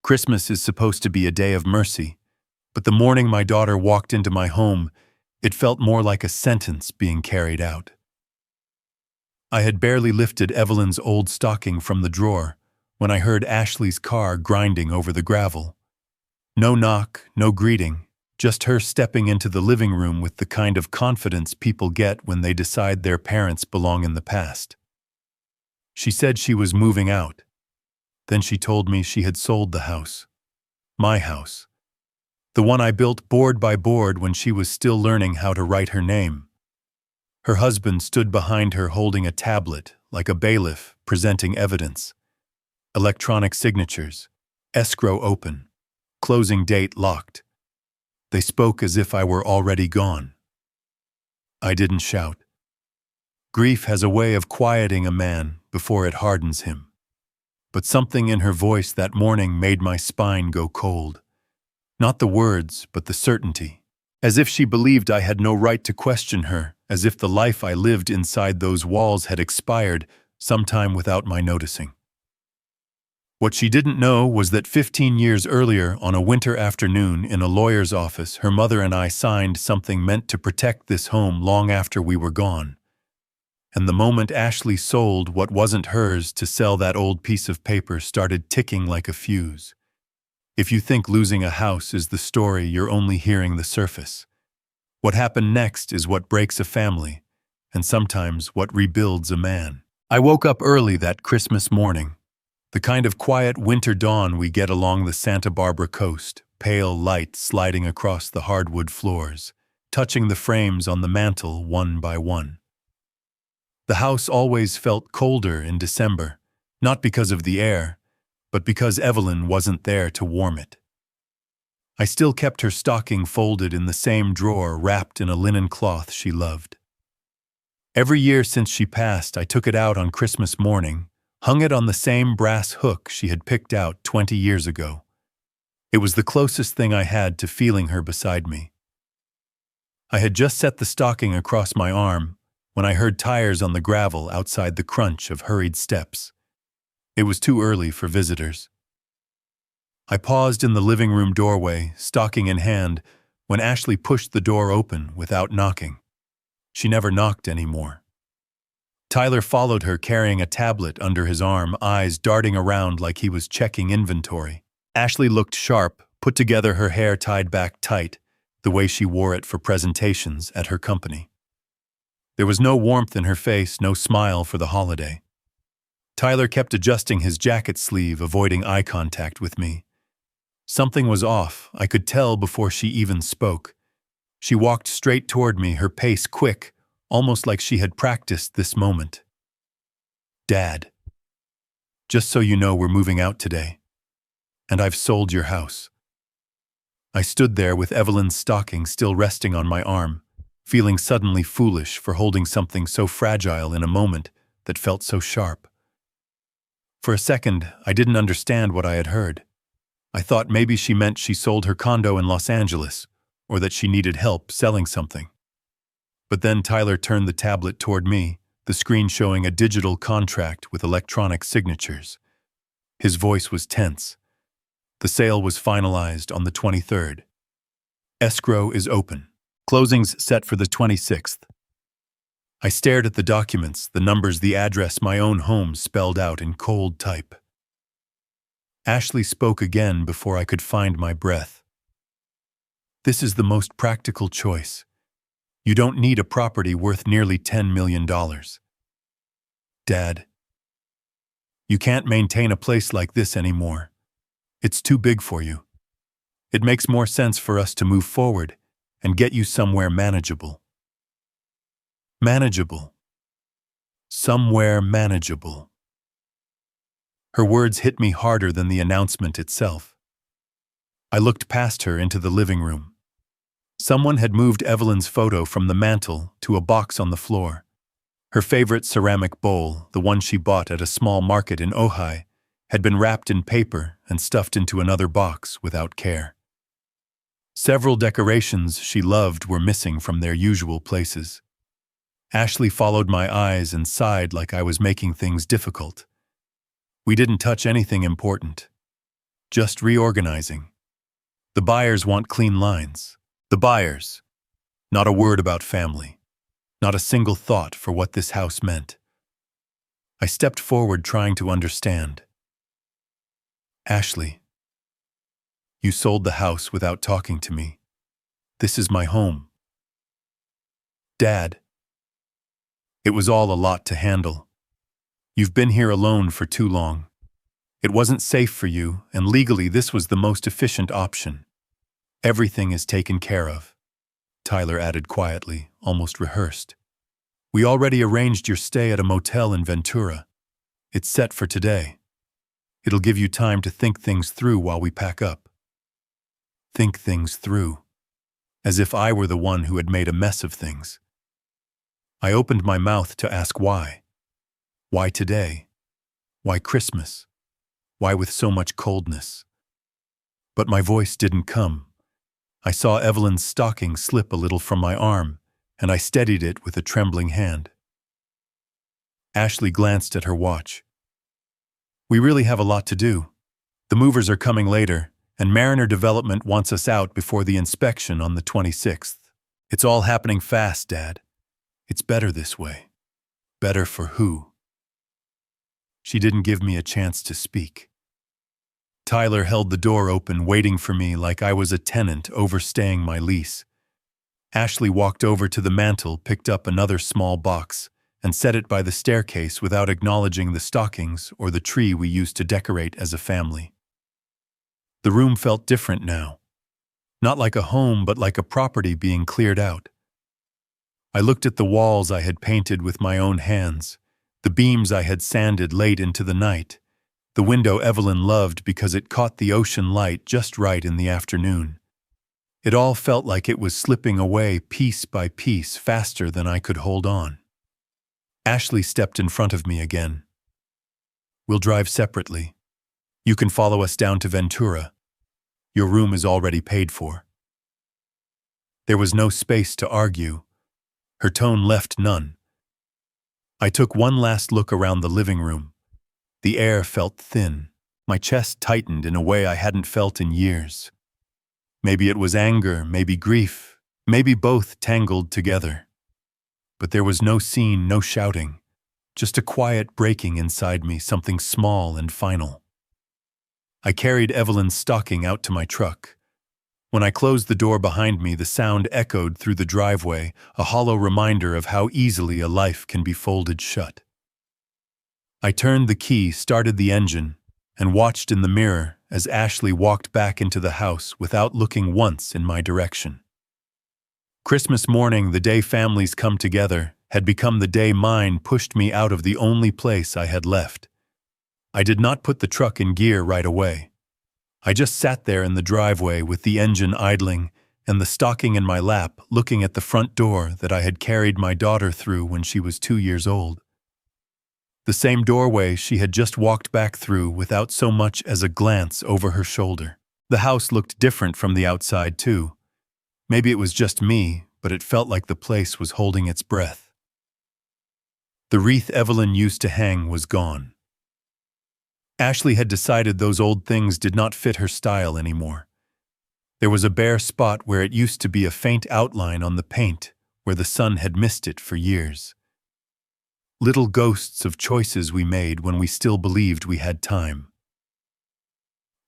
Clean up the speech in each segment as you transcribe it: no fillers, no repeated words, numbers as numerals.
Christmas is supposed to be a day of mercy, but the morning my daughter walked into my home, it felt more like a sentence being carried out. I had barely lifted Evelyn's old stocking from the drawer when I heard Ashley's car grinding over the gravel. No knock, no greeting, just her stepping into the living room with the kind of confidence people get when they decide their parents belong in the past. She said she was moving out. Then she told me she had sold the house. My house. The one I built board by board when she was still learning how to write her name. Her husband stood behind her holding a tablet, like a bailiff, presenting evidence. Electronic signatures. Escrow open. Closing date locked. They spoke as if I were already gone. I didn't shout. Grief has a way of quieting a man before it hardens him. But something in her voice that morning made my spine go cold. Not the words, but the certainty. As if she believed I had no right to question her, as if the life I lived inside those walls had expired sometime without my noticing. What she didn't know was that 15 years earlier, on a winter afternoon in a lawyer's office, her mother and I signed something meant to protect this home long after we were gone. And the moment Ashley sold what wasn't hers to sell that old piece of paper started ticking like a fuse. If you think losing a house is the story, you're only hearing the surface. What happened next is what breaks a family, and sometimes what rebuilds a man. I woke up early that Christmas morning. The kind of quiet winter dawn we get along the Santa Barbara coast, pale light sliding across the hardwood floors, touching the frames on the mantel one by one. The house always felt colder in December, not because of the air, but because Evelyn wasn't there to warm it. I still kept her stocking folded in the same drawer wrapped in a linen cloth she loved. Every year since she passed, I took it out on Christmas morning, hung it on the same brass hook she had picked out 20 years ago. It was the closest thing I had to feeling her beside me. I had just set the stocking across my arm when I heard tires on the gravel outside, the crunch of hurried steps. It was too early for visitors. I paused in the living room doorway, stocking in hand, when Ashley pushed the door open without knocking. She never knocked anymore. Tyler followed her carrying a tablet under his arm, eyes darting around like he was checking inventory. Ashley looked sharp, put together, her hair tied back tight, the way she wore it for presentations at her company. There was no warmth in her face, no smile for the holiday. Tyler kept adjusting his jacket sleeve, avoiding eye contact with me. Something was off, I could tell before she even spoke. She walked straight toward me, her pace quick, almost like she had practiced this moment. "Dad, just so you know, we're moving out today. And I've sold your house." I stood there with Evelyn's stocking still resting on my arm, feeling suddenly foolish for holding something so fragile in a moment that felt so sharp. For a second, I didn't understand what I had heard. I thought maybe she meant she sold her condo in Los Angeles, or that she needed help selling something. But then Tyler turned the tablet toward me, the screen showing a digital contract with electronic signatures. His voice was tense. The sale was finalized on the 23rd. Escrow is open. Closing's set for the 26th. I stared at the documents, the numbers, the address, my own home spelled out in cold type. Ashley spoke again before I could find my breath. "This is the most practical choice. You don't need a property worth nearly $10 million. Dad, you can't maintain a place like this anymore. It's too big for you. It makes more sense for us to move forward and get you somewhere manageable." Manageable. Somewhere manageable. Her words hit me harder than the announcement itself. I looked past her into the living room. Someone had moved Evelyn's photo from the mantel to a box on the floor. Her favorite ceramic bowl, the one she bought at a small market in Ojai, had been wrapped in paper and stuffed into another box without care. Several decorations she loved were missing from their usual places. Ashley followed my eyes and sighed like I was making things difficult. We didn't touch anything important. Just reorganizing. The buyers want clean lines. The buyers. Not a word about family. Not a single thought for what this house meant. I stepped forward trying to understand. Ashley, you sold the house without talking to me. This is my home. Dad. It was all a lot to handle. You've been here alone for too long. It wasn't safe for you, and legally this was the most efficient option. Everything is taken care of, Tyler added quietly, almost rehearsed. We already arranged your stay at a motel in Ventura. It's set for today. It'll give you time to think things through while we pack up. Think things through. As if I were the one who had made a mess of things. I opened my mouth to ask why. Why today? Why Christmas? Why with so much coldness? But my voice didn't come. I saw Evelyn's stocking slip a little from my arm, and I steadied it with a trembling hand. Ashley glanced at her watch. We really have a lot to do. The movers are coming later, and Mariner Development wants us out before the inspection on the 26th. It's all happening fast, Dad. It's better this way. Better for who? She didn't give me a chance to speak. Tyler held the door open, waiting for me like I was a tenant overstaying my lease. Ashley walked over to the mantel, picked up another small box, and set it by the staircase without acknowledging the stockings or the tree we used to decorate as a family. The room felt different now. Not like a home, but like a property being cleared out. I looked at the walls I had painted with my own hands, the beams I had sanded late into the night, the window Evelyn loved because it caught the ocean light just right in the afternoon. It all felt like it was slipping away piece by piece faster than I could hold on. Ashley stepped in front of me again. We'll drive separately. You can follow us down to Ventura. Your room is already paid for. There was no space to argue. Her tone left none. I took one last look around the living room. The air felt thin. My chest tightened in a way I hadn't felt in years. Maybe it was anger, maybe grief, maybe both tangled together. But there was no scene, no shouting, just a quiet breaking inside me, something small and final. I carried Evelyn's stocking out to my truck. When I closed the door behind me, the sound echoed through the driveway, a hollow reminder of how easily a life can be folded shut. I turned the key, started the engine, and watched in the mirror as Ashley walked back into the house without looking once in my direction. Christmas morning, the day families come together, had become the day mine pushed me out of the only place I had left. I did not put the truck in gear right away. I just sat there in the driveway with the engine idling and the stocking in my lap, looking at the front door that I had carried my daughter through when she was 2 years old. The same doorway she had just walked back through without so much as a glance over her shoulder. The house looked different from the outside, too. Maybe it was just me, but it felt like the place was holding its breath. The wreath Evelyn used to hang was gone. Ashley had decided those old things did not fit her style anymore. There was a bare spot where it used to be a faint outline on the paint, where the sun had missed it for years. Little ghosts of choices we made when we still believed we had time.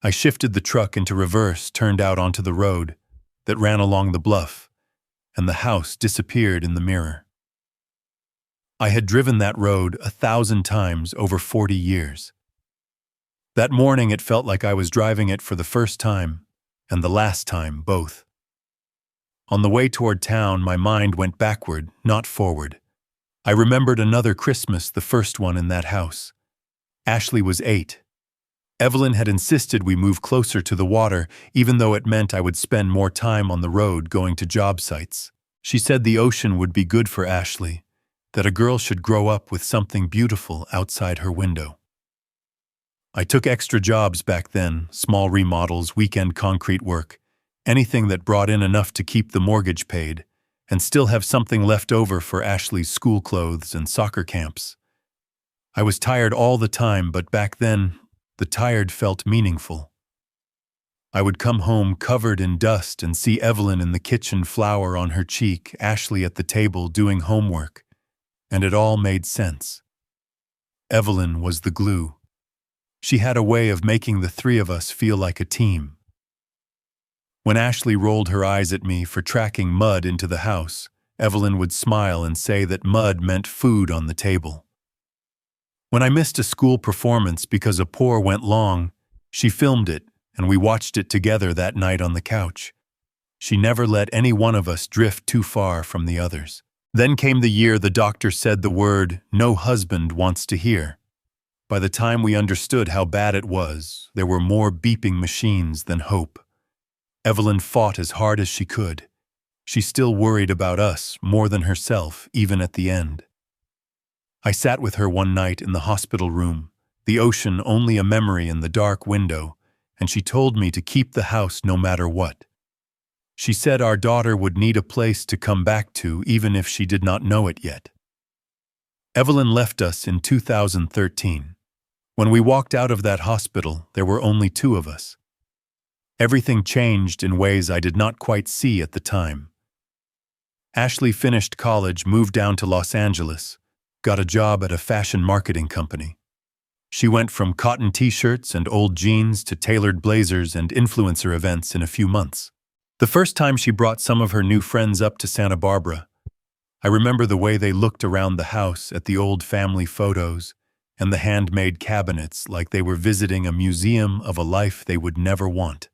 I shifted the truck into reverse, turned out onto the road that ran along the bluff, and the house disappeared in the mirror. I had driven that road 1,000 times over 40 years. That morning it felt like I was driving it for the first time and the last time both. On the way toward town, my mind went backward, not forward. I remembered another Christmas, the first one in that house. Ashley was 8. Evelyn had insisted we move closer to the water, even though it meant I would spend more time on the road going to job sites. She said the ocean would be good for Ashley, that a girl should grow up with something beautiful outside her window. I took extra jobs back then, small remodels, weekend concrete work, anything that brought in enough to keep the mortgage paid, and still have something left over for Ashley's school clothes and soccer camps. I was tired all the time, but back then, the tired felt meaningful. I would come home covered in dust and see Evelyn in the kitchen, flour on her cheek, Ashley at the table doing homework, and it all made sense. Evelyn was the glue. She had a way of making the three of us feel like a team. When Ashley rolled her eyes at me for tracking mud into the house, Evelyn would smile and say that mud meant food on the table. When I missed a school performance because a pour went long, she filmed it, and we watched it together that night on the couch. She never let any one of us drift too far from the others. Then came the year the doctor said the word no husband wants to hear. By the time we understood how bad it was, there were more beeping machines than hope. Evelyn fought as hard as she could. She still worried about us more than herself, even at the end. I sat with her one night in the hospital room, the ocean only a memory in the dark window, and she told me to keep the house no matter what. She said our daughter would need a place to come back to even if she did not know it yet. Evelyn left us in 2013. When we walked out of that hospital, there were only two of us. Everything changed in ways I did not quite see at the time. Ashley finished college, moved down to Los Angeles, got a job at a fashion marketing company. She went from cotton t-shirts and old jeans to tailored blazers and influencer events in a few months. The first time she brought some of her new friends up to Santa Barbara, I remember the way they looked around the house at the old family photos and the handmade cabinets like they were visiting a museum of a life they would never want.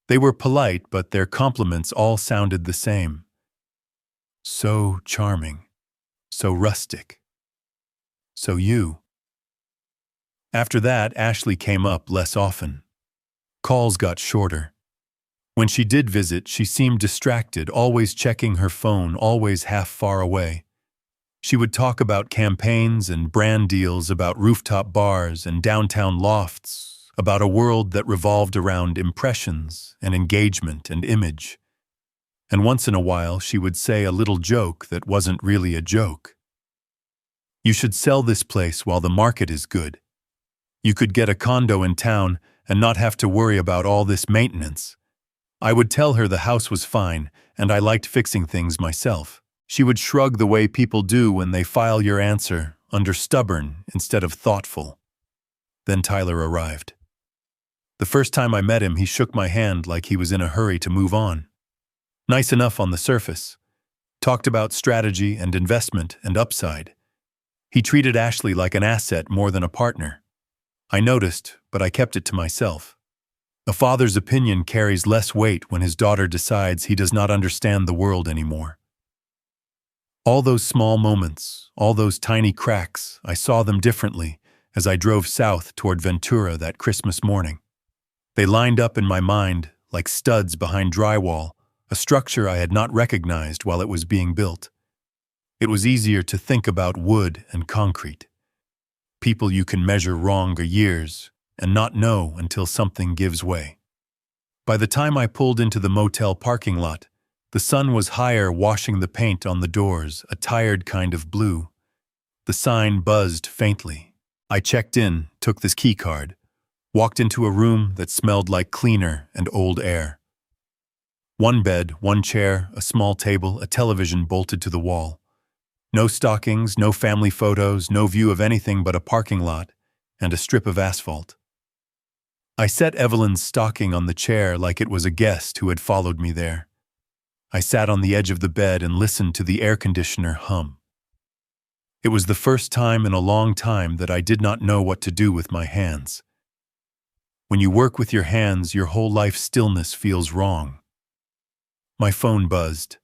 They were polite, but their compliments all sounded the same. So charming, so rustic, so you. After that, Ashley came up less often. Calls got shorter. When she did visit, she seemed distracted, always checking her phone, always half far away. She would talk about campaigns and brand deals, about rooftop bars and downtown lofts, about a world that revolved around impressions and engagement and image. And once in a while, she would say a little joke that wasn't really a joke. You should sell this place while the market is good. You could get a condo in town and not have to worry about all this maintenance. I would tell her the house was fine, and I liked fixing things myself. She would shrug the way people do when they file your answer, under stubborn instead of thoughtful. Then Tyler arrived. The first time I met him, he shook my hand like he was in a hurry to move on. Nice enough on the surface. Talked about strategy and investment and upside. He treated Ashley like an asset more than a partner. I noticed, but I kept it to myself. A father's opinion carries less weight when his daughter decides he does not understand the world anymore. All those small moments, all those tiny cracks, I saw them differently as I drove south toward Ventura that Christmas morning. They lined up in my mind like studs behind drywall, a structure I had not recognized while it was being built. It was easier to think about wood and concrete. People you can measure wrong or years and not know until something gives way. By the time I pulled into the motel parking lot, the sun was higher, washing the paint on the doors, a tired kind of blue. The sign buzzed faintly. I checked in, took this key card, walked into a room that smelled like cleaner and old air. One bed, one chair, a small table, a television bolted to the wall. No stockings, no family photos, no view of anything but a parking lot and a strip of asphalt. I set Evelyn's stocking on the chair like it was a guest who had followed me there. I sat on the edge of the bed and listened to the air conditioner hum. It was the first time in a long time that I did not know what to do with my hands. When you work with your hands, your whole life stillness feels wrong. My phone buzzed.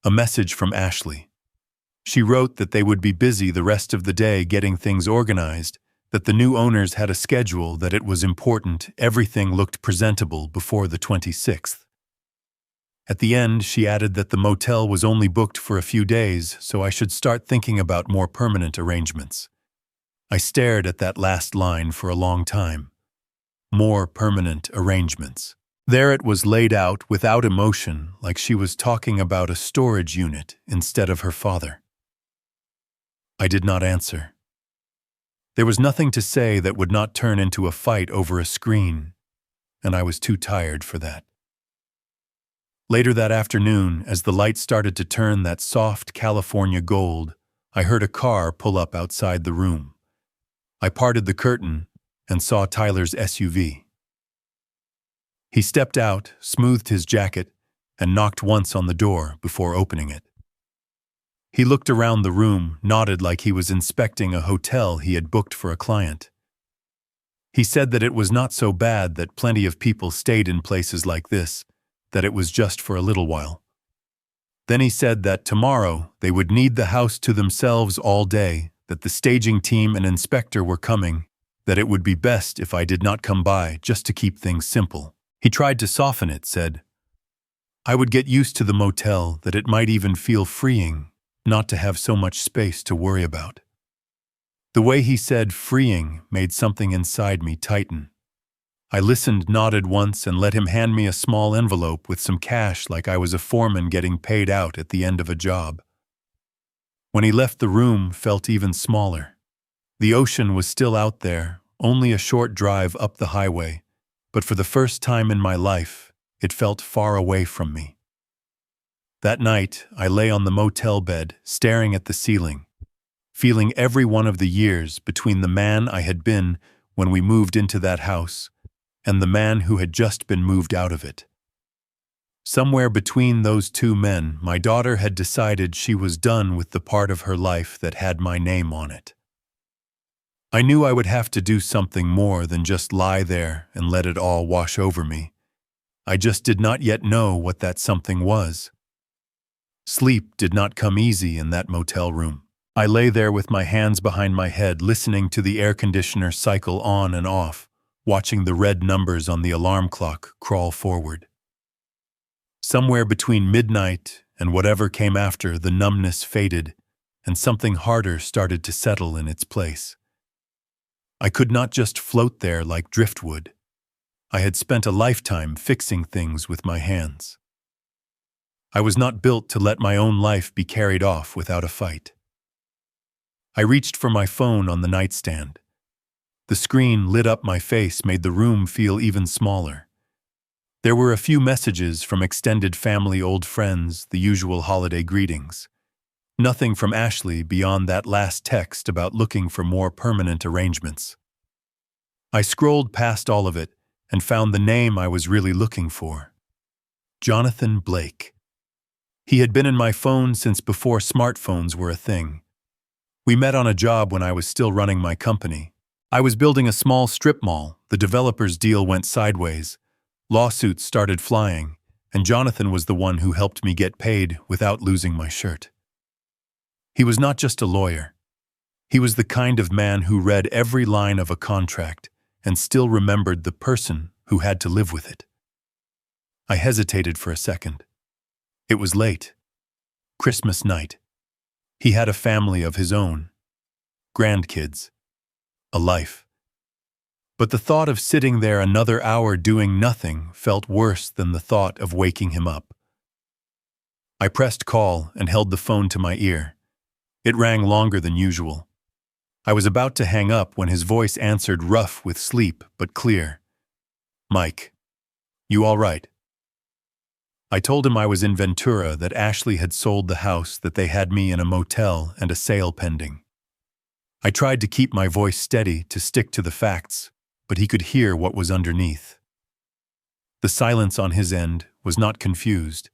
A message from Ashley. She wrote that they would be busy the rest of the day getting things organized, that the new owners had a schedule, that it was important everything looked presentable before the 26th. At the end, she added that the motel was only booked for a few days, so I should start thinking about more permanent arrangements. I stared at that last line for a long time. More permanent arrangements. There it was laid out without emotion, like she was talking about a storage unit instead of her father. I did not answer. There was nothing to say that would not turn into a fight over a screen. and I was too tired for that. Later that afternoon, as the light started to turn that soft California gold, I heard a car pull up outside the room. I parted the curtain and saw Tyler's SUV. He stepped out, smoothed his jacket, and knocked once on the door before opening it. He looked around the room, nodded like he was inspecting a hotel he had booked for a client. He said that it was not so bad that plenty of people stayed in places like this, that it was just for a little while. Then he said that tomorrow they would need the house to themselves all day, that the staging team and inspector were coming, that it would be best if I did not come by just to keep things simple. He tried to soften it, said, I would get used to the motel, that it might even feel freeing not to have so much space to worry about. The way he said freeing made something inside me tighten. I listened, nodded once, and let him hand me a small envelope with some cash like I was a foreman getting paid out at the end of a job. When he left, the room felt even smaller. The ocean was still out there, only a short drive up the highway, but for the first time in my life, it felt far away from me. That night, I lay on the motel bed, staring at the ceiling, feeling every one of the years between the man I had been when we moved into that house and the man who had just been moved out of it. Somewhere between those two men, my daughter had decided she was done with the part of her life that had my name on it. I knew I would have to do something more than just lie there and let it all wash over me. I just did not yet know what that something was. Sleep did not come easy in that motel room. I lay there with my hands behind my head, listening to the air conditioner cycle on and off, watching the red numbers on the alarm clock crawl forward. Somewhere between midnight and whatever came after, the numbness faded, and something harder started to settle in its place. I could not just float there like driftwood. I had spent a lifetime fixing things with my hands. I was not built to let my own life be carried off without a fight. I reached for my phone on the nightstand. The screen lit up my face, made the room feel even smaller. There were a few messages from extended family, old friends, the usual holiday greetings. Nothing from Ashley beyond that last text about looking for more permanent arrangements. I scrolled past all of it and found the name I was really looking for. Jonathan Blake. He had been in my phone since before smartphones were a thing. We met on a job when I was still running my company. I was building a small strip mall. The developer's deal went sideways. Lawsuits started flying, and Jonathan was the one who helped me get paid without losing my shirt. He was not just a lawyer. He was the kind of man who read every line of a contract and still remembered the person who had to live with it. I hesitated for a second. It was late. Christmas night. He had a family of his own. Grandkids. A life. But the thought of sitting there another hour doing nothing felt worse than the thought of waking him up. I pressed call and held the phone to my ear. It rang longer than usual. I was about to hang up when his voice answered, rough with sleep but clear. Mike, you all right? I told him I was in Ventura, that Ashley had sold the house, that they had me in a motel and a sale pending. I tried to keep my voice steady, to stick to the facts, but he could hear what was underneath. The silence on his end was not confused.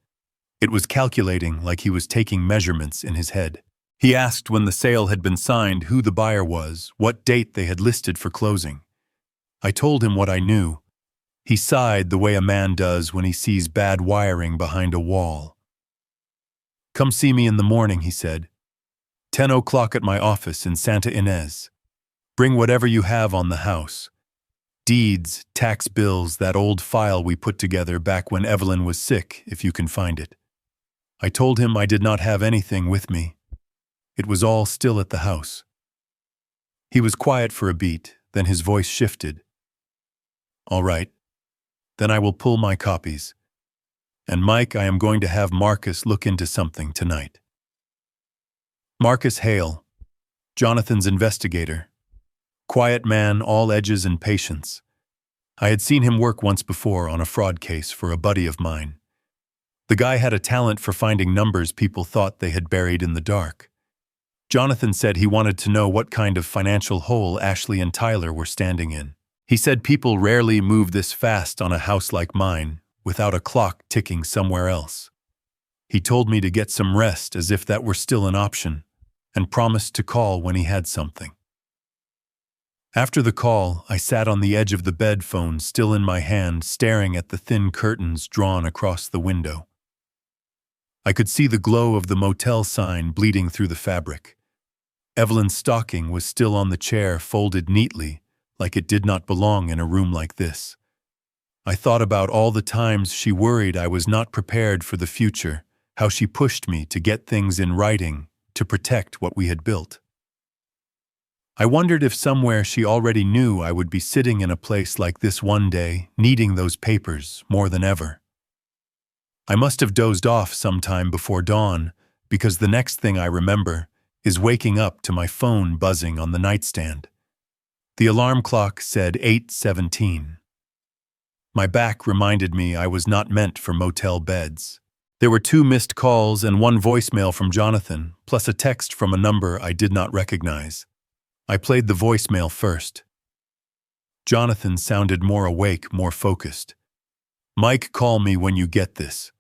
It was calculating, like he was taking measurements in his head. He asked when the sale had been signed, who the buyer was, what date they had listed for closing. I told him what I knew. He sighed the way a man does when he sees bad wiring behind a wall. Come see me in the morning, he said. 10 o'clock at my office in Santa Ynez. Bring whatever you have on the house. Deeds, tax bills, that old file we put together back when Evelyn was sick, if you can find it. I told him I did not have anything with me. It was all still at the house. He was quiet for a beat, then his voice shifted. All right. Then I will pull my copies. And Mike, I am going to have Marcus look into something tonight. Marcus Hale, Jonathan's investigator. Quiet man, all edges and patience. I had seen him work once before on a fraud case for a buddy of mine. The guy had a talent for finding numbers people thought they had buried in the dark. Jonathan said he wanted to know what kind of financial hole Ashley and Tyler were standing in. He said people rarely move this fast on a house like mine, without a clock ticking somewhere else. He told me to get some rest as if that were still an option, and promised to call when he had something. After the call, I sat on the edge of the bed, phone still in my hand, staring at the thin curtains drawn across the window. I could see the glow of the motel sign bleeding through the fabric. Evelyn's stocking was still on the chair, folded neatly, like it did not belong in a room like this. I thought about all the times she worried I was not prepared for the future, how she pushed me to get things in writing, to protect what we had built. I wondered if somewhere she already knew I would be sitting in a place like this one day, needing those papers more than ever. I must have dozed off sometime before dawn, because the next thing I remember is waking up to my phone buzzing on the nightstand. The alarm clock said 8:17. My back reminded me I was not meant for motel beds. There were 2 missed calls and 1 voicemail from Jonathan, plus a text from a number I did not recognize. I played the voicemail first. Jonathan sounded more awake, more focused. "Mike, call me when you get this.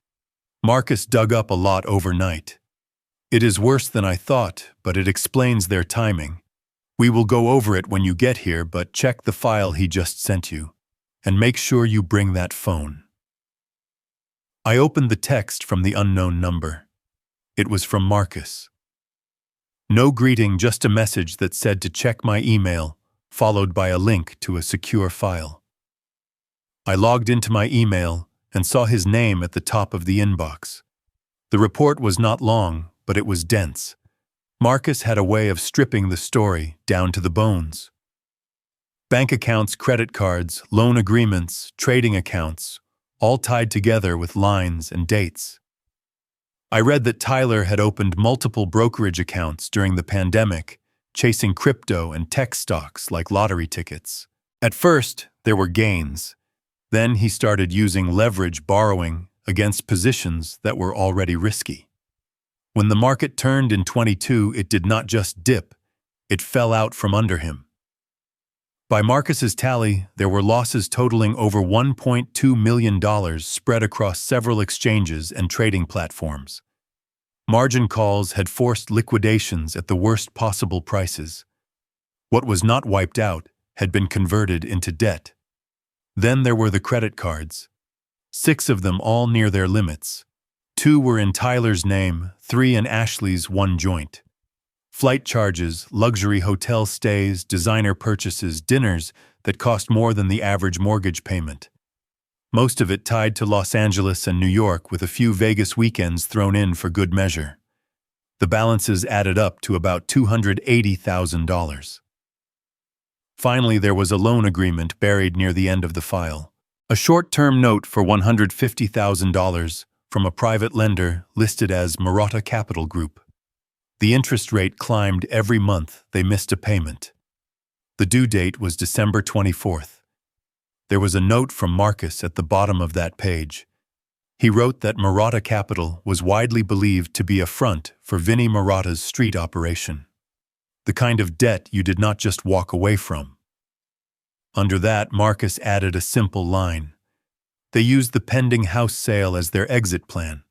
Marcus dug up a lot overnight. It is worse than I thought, but it explains their timing. We will go over it when you get here, but check the file he just sent you. And make sure you bring that phone." I opened the text from the unknown number. It was from Marcus. No greeting, just a message that said to check my email, followed by a link to a secure file. I logged into my email and saw his name at the top of the inbox. The report was not long, but it was dense. Marcus had a way of stripping the story down to the bones. Bank accounts, credit cards, loan agreements, trading accounts, all tied together with lines and dates. I read that Tyler had opened multiple brokerage accounts during the pandemic, chasing crypto and tech stocks like lottery tickets. At first, there were gains. Then he started using leverage borrowing against positions that were already risky. When the market turned in 22, it did not just dip, it fell out from under him. By Marcus's tally, there were losses totaling over $1.2 million spread across several exchanges and trading platforms. Margin calls had forced liquidations at the worst possible prices. What was not wiped out had been converted into debt. Then there were the credit cards. 6 of them, all near their limits. 2 were in Tyler's name, 3 in Ashley's, 1 joint. Flight charges, luxury hotel stays, designer purchases, dinners that cost more than the average mortgage payment. Most of it tied to Los Angeles and New York, with a few Vegas weekends thrown in for good measure. The balances added up to about $280,000. Finally, there was a loan agreement buried near the end of the file. A short-term note for $150,000 from a private lender listed as Marotta Capital Group. The interest rate climbed every month they missed a payment. The due date was December 24th. There was a note from Marcus at the bottom of that page. He wrote that Marotta Capital was widely believed to be a front for Vinnie Marotta's street operation. The kind of debt you did not just walk away from. Under that, Marcus added a simple line. They used the pending house sale as their exit plan.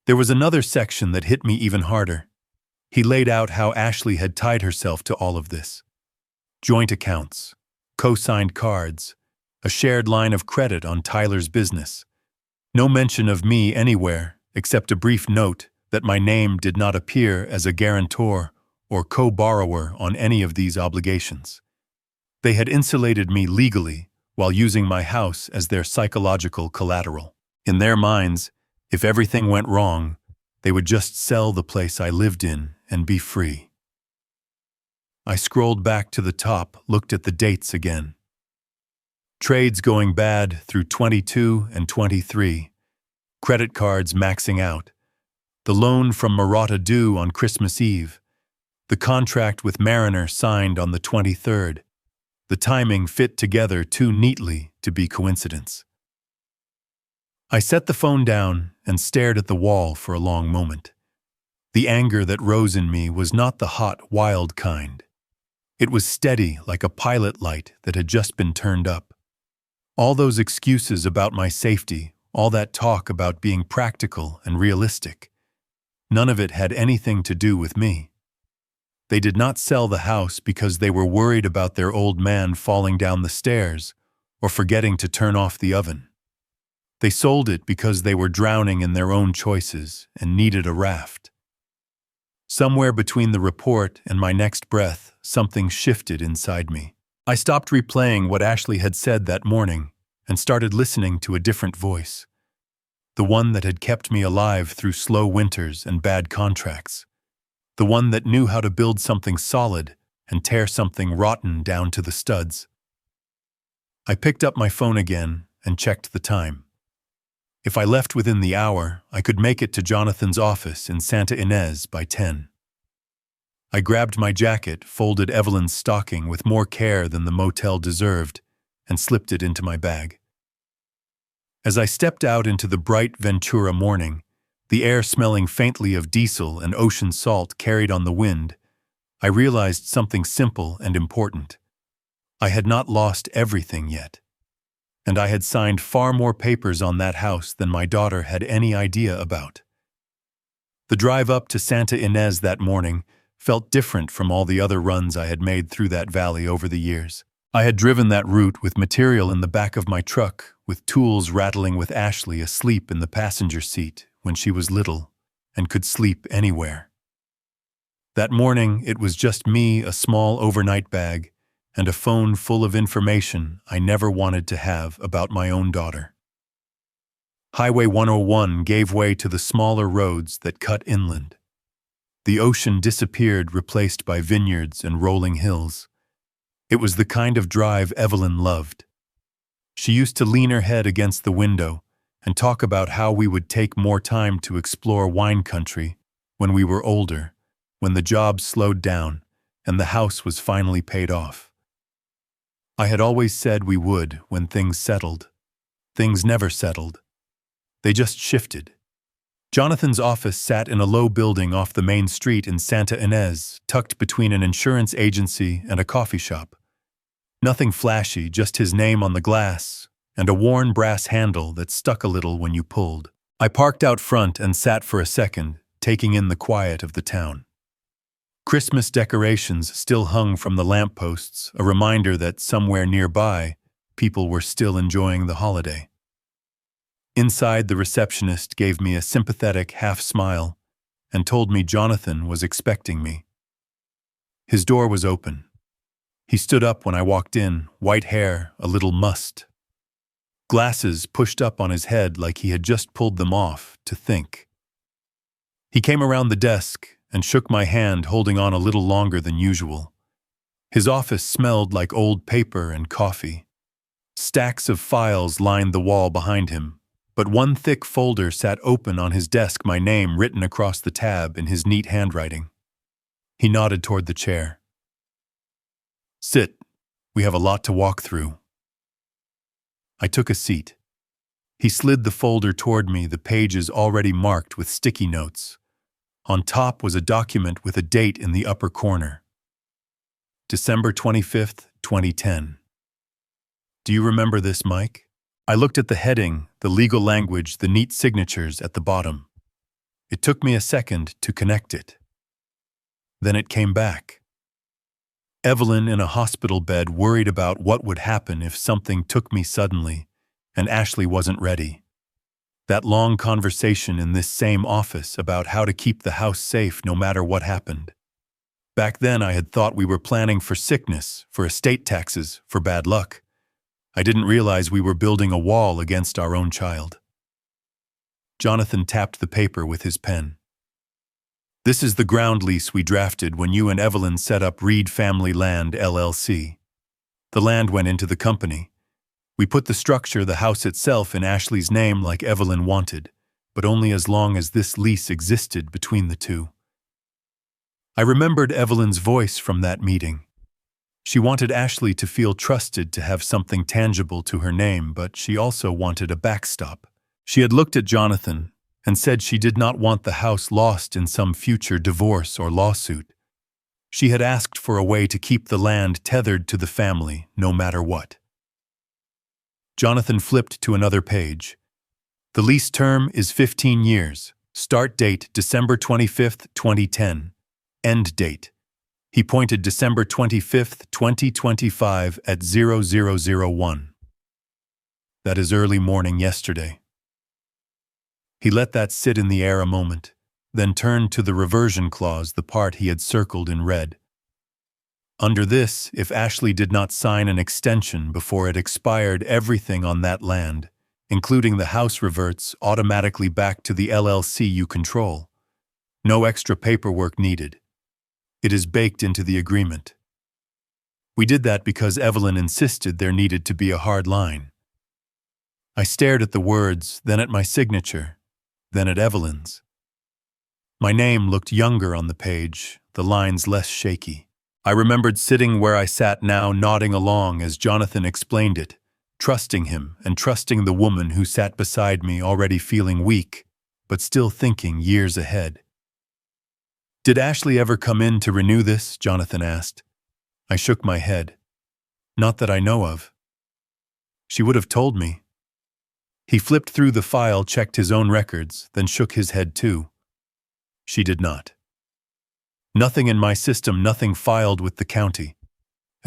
There was another section that hit me even harder. He laid out how Ashley had tied herself to all of this. Joint accounts, co-signed cards, a shared line of credit on Tyler's business. No mention of me anywhere, except a brief note that my name did not appear as a guarantor or co-borrower on any of these obligations. They had insulated me legally while using my house as their psychological collateral. In their minds, if everything went wrong, they would just sell the place I lived in and be free. I scrolled back to the top, looked at the dates again. Trades going bad through 22 and 23. Credit cards maxing out. The loan from Marotta due on Christmas Eve. The contract with Mariner signed on the 23rd. The timing fit together too neatly to be coincidence. I set the phone down and stared at the wall for a long moment. The anger that rose in me was not the hot, wild kind. It was steady like a pilot light that had just been turned up. All those excuses about my safety, all that talk about being practical and realistic, none of it had anything to do with me. They did not sell the house because they were worried about their old man falling down the stairs or forgetting to turn off the oven. They sold it because they were drowning in their own choices and needed a raft. Somewhere between the report and my next breath, something shifted inside me. I stopped replaying what Ashley had said that morning and started listening to a different voice. The one that had kept me alive through slow winters and bad contracts. The one that knew how to build something solid and tear something rotten down to the studs. I picked up my phone again and checked the time. If I left within the hour, I could make it to Jonathan's office in Santa Ynez by 10. I grabbed my jacket, folded Evelyn's stocking with more care than the motel deserved, and slipped it into my bag. As I stepped out into the bright Ventura morning, the air smelling faintly of diesel and ocean salt carried on the wind, I realized something simple and important. I had not lost everything yet. And I had signed far more papers on that house than my daughter had any idea about. The drive up to Santa Ynez that morning felt different from all the other runs I had made through that valley over the years. I had driven that route with material in the back of my truck, with tools rattling with Ashley asleep in the passenger seat when she was little and could sleep anywhere. That morning, it was just me, a small overnight bag, and a phone full of information I never wanted to have about my own daughter. Highway 101 gave way to the smaller roads that cut inland. The ocean disappeared, replaced by vineyards and rolling hills. It was the kind of drive Evelyn loved. She used to lean her head against the window and talk about how we would take more time to explore wine country when we were older, when the job slowed down and the house was finally paid off. I had always said we would when things settled. Things never settled. They just shifted. Jonathan's office sat in a low building off the main street in Santa Ynez, tucked between an insurance agency and a coffee shop. Nothing flashy, just his name on the glass and a worn brass handle that stuck a little when you pulled. I parked out front and sat for a second, taking in the quiet of the town. Christmas decorations still hung from the lampposts, a reminder that somewhere nearby, people were still enjoying the holiday. Inside, the receptionist gave me a sympathetic half-smile and told me Jonathan was expecting me. His door was open. He stood up when I walked in, white hair, a little mussed. Glasses pushed up on his head like he had just pulled them off to think. He came around the desk and shook my hand, holding on a little longer than usual. His office smelled like old paper and coffee. Stacks of files lined the wall behind him, but one thick folder sat open on his desk, my name written across the tab in his neat handwriting. He nodded toward the chair. "Sit. We have a lot to walk through." I took a seat. He slid the folder toward me, the pages already marked with sticky notes. On top was a document with a date in the upper corner. December 25th, 2010. Do you remember this, Mike? I looked at the heading, the legal language, the neat signatures at the bottom. It took me a second to connect it. Then it came back. Evelyn in a hospital bed, worried about what would happen if something took me suddenly, and Ashley wasn't ready. That long conversation in this same office about how to keep the house safe no matter what happened. Back then I had thought we were planning for sickness, for estate taxes, for bad luck. I didn't realize we were building a wall against our own child. Jonathan tapped the paper with his pen. "This is the ground lease we drafted when you and Evelyn set up Reed Family Land, LLC. The land went into the company. We put the structure, the house itself, in Ashley's name like Evelyn wanted, but only as long as this lease existed between the two." I remembered Evelyn's voice from that meeting. She wanted Ashley to feel trusted, to have something tangible to her name, but she also wanted a backstop. She had looked at Jonathan and said she did not want the house lost in some future divorce or lawsuit. She had asked for a way to keep the land tethered to the family, no matter what. Jonathan flipped to another page. The lease term is 15 years. Start date December 25th, 2010. End date. He pointed December 25th, 2025 at 0001. That is early morning yesterday. He let that sit in the air a moment, then turned to the reversion clause, the part he had circled in red. Under this, if Ashley did not sign an extension before it expired, everything on that land, including the house, reverts automatically back to the LLC you control. No extra paperwork needed. It is baked into the agreement. We did that because Evelyn insisted there needed to be a hard line. I stared at the words, then at my signature, then at Evelyn's. My name looked younger on the page, the lines less shaky. I remembered sitting where I sat now, nodding along as Jonathan explained it, trusting him and trusting the woman who sat beside me, already feeling weak, but still thinking years ahead. Did Ashley ever come in to renew this? Jonathan asked. I shook my head. Not that I know of. She would have told me. He flipped through the file, checked his own records, then shook his head too. She did not. Nothing in my system, nothing filed with the county.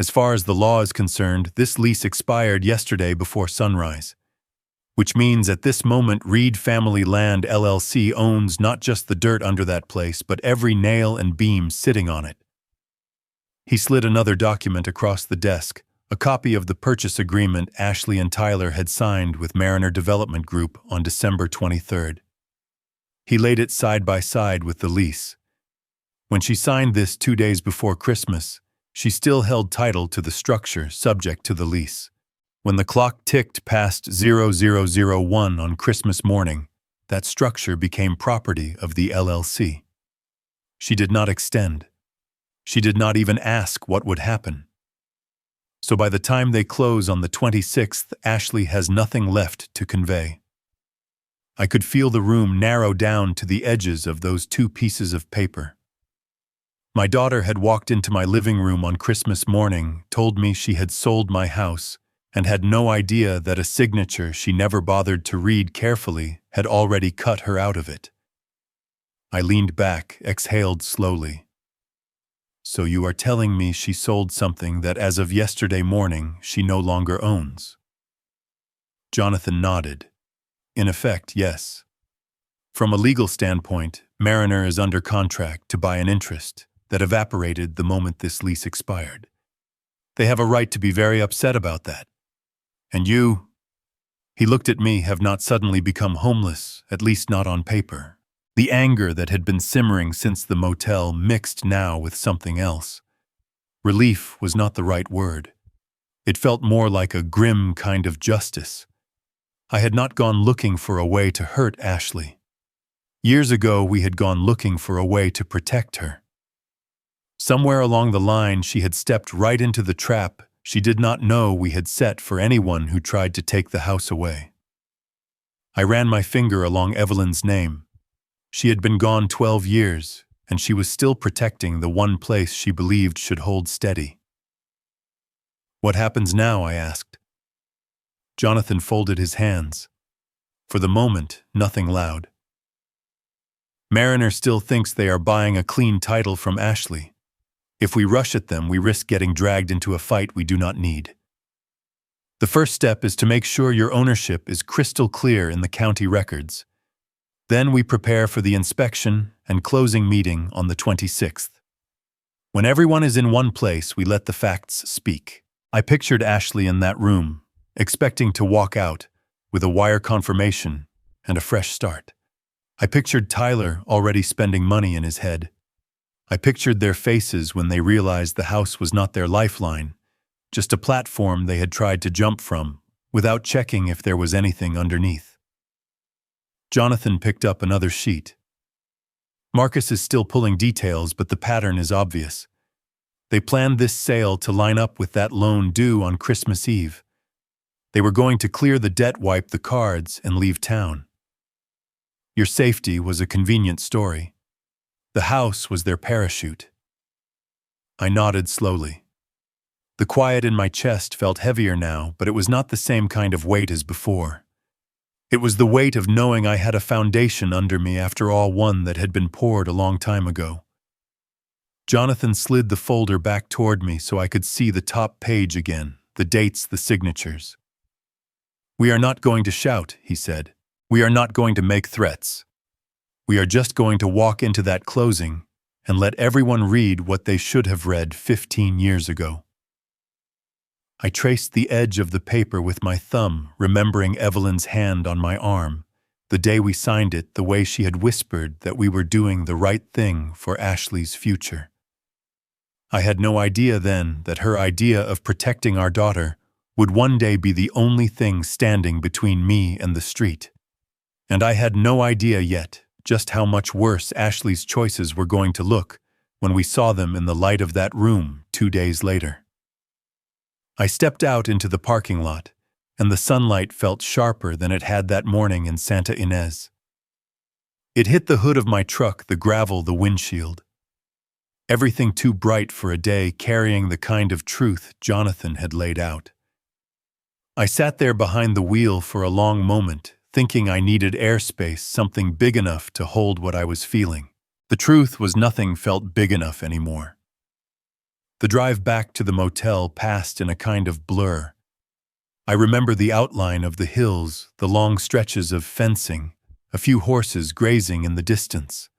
As far as the law is concerned, this lease expired yesterday before sunrise, which means at this moment Reed Family Land LLC owns not just the dirt under that place, but every nail and beam sitting on it. He slid another document across the desk, a copy of the purchase agreement Ashley and Tyler had signed with Mariner Development Group on December 23rd. He laid it side by side with the lease. When she signed this 2 days before Christmas, she still held title to the structure subject to the lease. When the clock ticked past 0001 on Christmas morning, that structure became property of the LLC. She did not extend. She did not even ask what would happen. So by the time they close on the 26th, Ashley has nothing left to convey. I could feel the room narrow down to the edges of those 2 pieces of paper. My daughter had walked into my living room on Christmas morning, told me she had sold my house, and had no idea that a signature she never bothered to read carefully had already cut her out of it. I leaned back, exhaled slowly. So you are telling me she sold something that as of yesterday morning she no longer owns? Jonathan nodded. In effect, yes. From a legal standpoint, Mariner is under contract to buy an interest that evaporated the moment this lease expired. They have a right to be very upset about that. And you, he looked at me, have not suddenly become homeless, at least not on paper. The anger that had been simmering since the motel mixed now with something else. Relief was not the right word. It felt more like a grim kind of justice. I had not gone looking for a way to hurt Ashley. Years ago, we had gone looking for a way to protect her. Somewhere along the line, she had stepped right into the trap she did not know we had set for anyone who tried to take the house away. I ran my finger along Evelyn's name. She had been gone 12 years, and she was still protecting the one place she believed should hold steady. What happens now? I asked. Jonathan folded his hands. For the moment, nothing loud. Mariner still thinks they are buying a clean title from Ashley. If we rush at them, we risk getting dragged into a fight we do not need. The first step is to make sure your ownership is crystal clear in the county records. Then we prepare for the inspection and closing meeting on the 26th. When everyone is in one place, we let the facts speak. I pictured Ashley in that room, expecting to walk out with a wire confirmation and a fresh start. I pictured Tyler already spending money in his head. I pictured their faces when they realized the house was not their lifeline, just a platform they had tried to jump from, without checking if there was anything underneath. Jonathan picked up another sheet. Marcus is still pulling details, but the pattern is obvious. They planned this sale to line up with that loan due on Christmas Eve. They were going to clear the debt, wipe the cards, and leave town. Your safety was a convenient story. The house was their parachute. I nodded slowly. The quiet in my chest felt heavier now, but it was not the same kind of weight as before. It was the weight of knowing I had a foundation under me, after all, one that had been poured a long time ago. Jonathan slid the folder back toward me so I could see the top page again, the dates, the signatures. "We are not going to shout," he said. "We are not going to make threats. We are just going to walk into that closing and let everyone read what they should have read 15 years ago." I traced the edge of the paper with my thumb, remembering Evelyn's hand on my arm, the day we signed it, the way she had whispered that we were doing the right thing for Ashley's future. I had no idea then that her idea of protecting our daughter would one day be the only thing standing between me and the street. And I had no idea yet just how much worse Ashley's choices were going to look when we saw them in the light of that room 2 days later. I stepped out into the parking lot, and the sunlight felt sharper than it had that morning in Santa Ynez. It hit the hood of my truck, the gravel, the windshield. Everything too bright for a day carrying the kind of truth Jonathan had laid out. I sat there behind the wheel for a long moment, thinking I needed airspace, something big enough to hold what I was feeling. The truth was nothing felt big enough anymore. The drive back to the motel passed in a kind of blur. I remember the outline of the hills, the long stretches of fencing, a few horses grazing in the distance.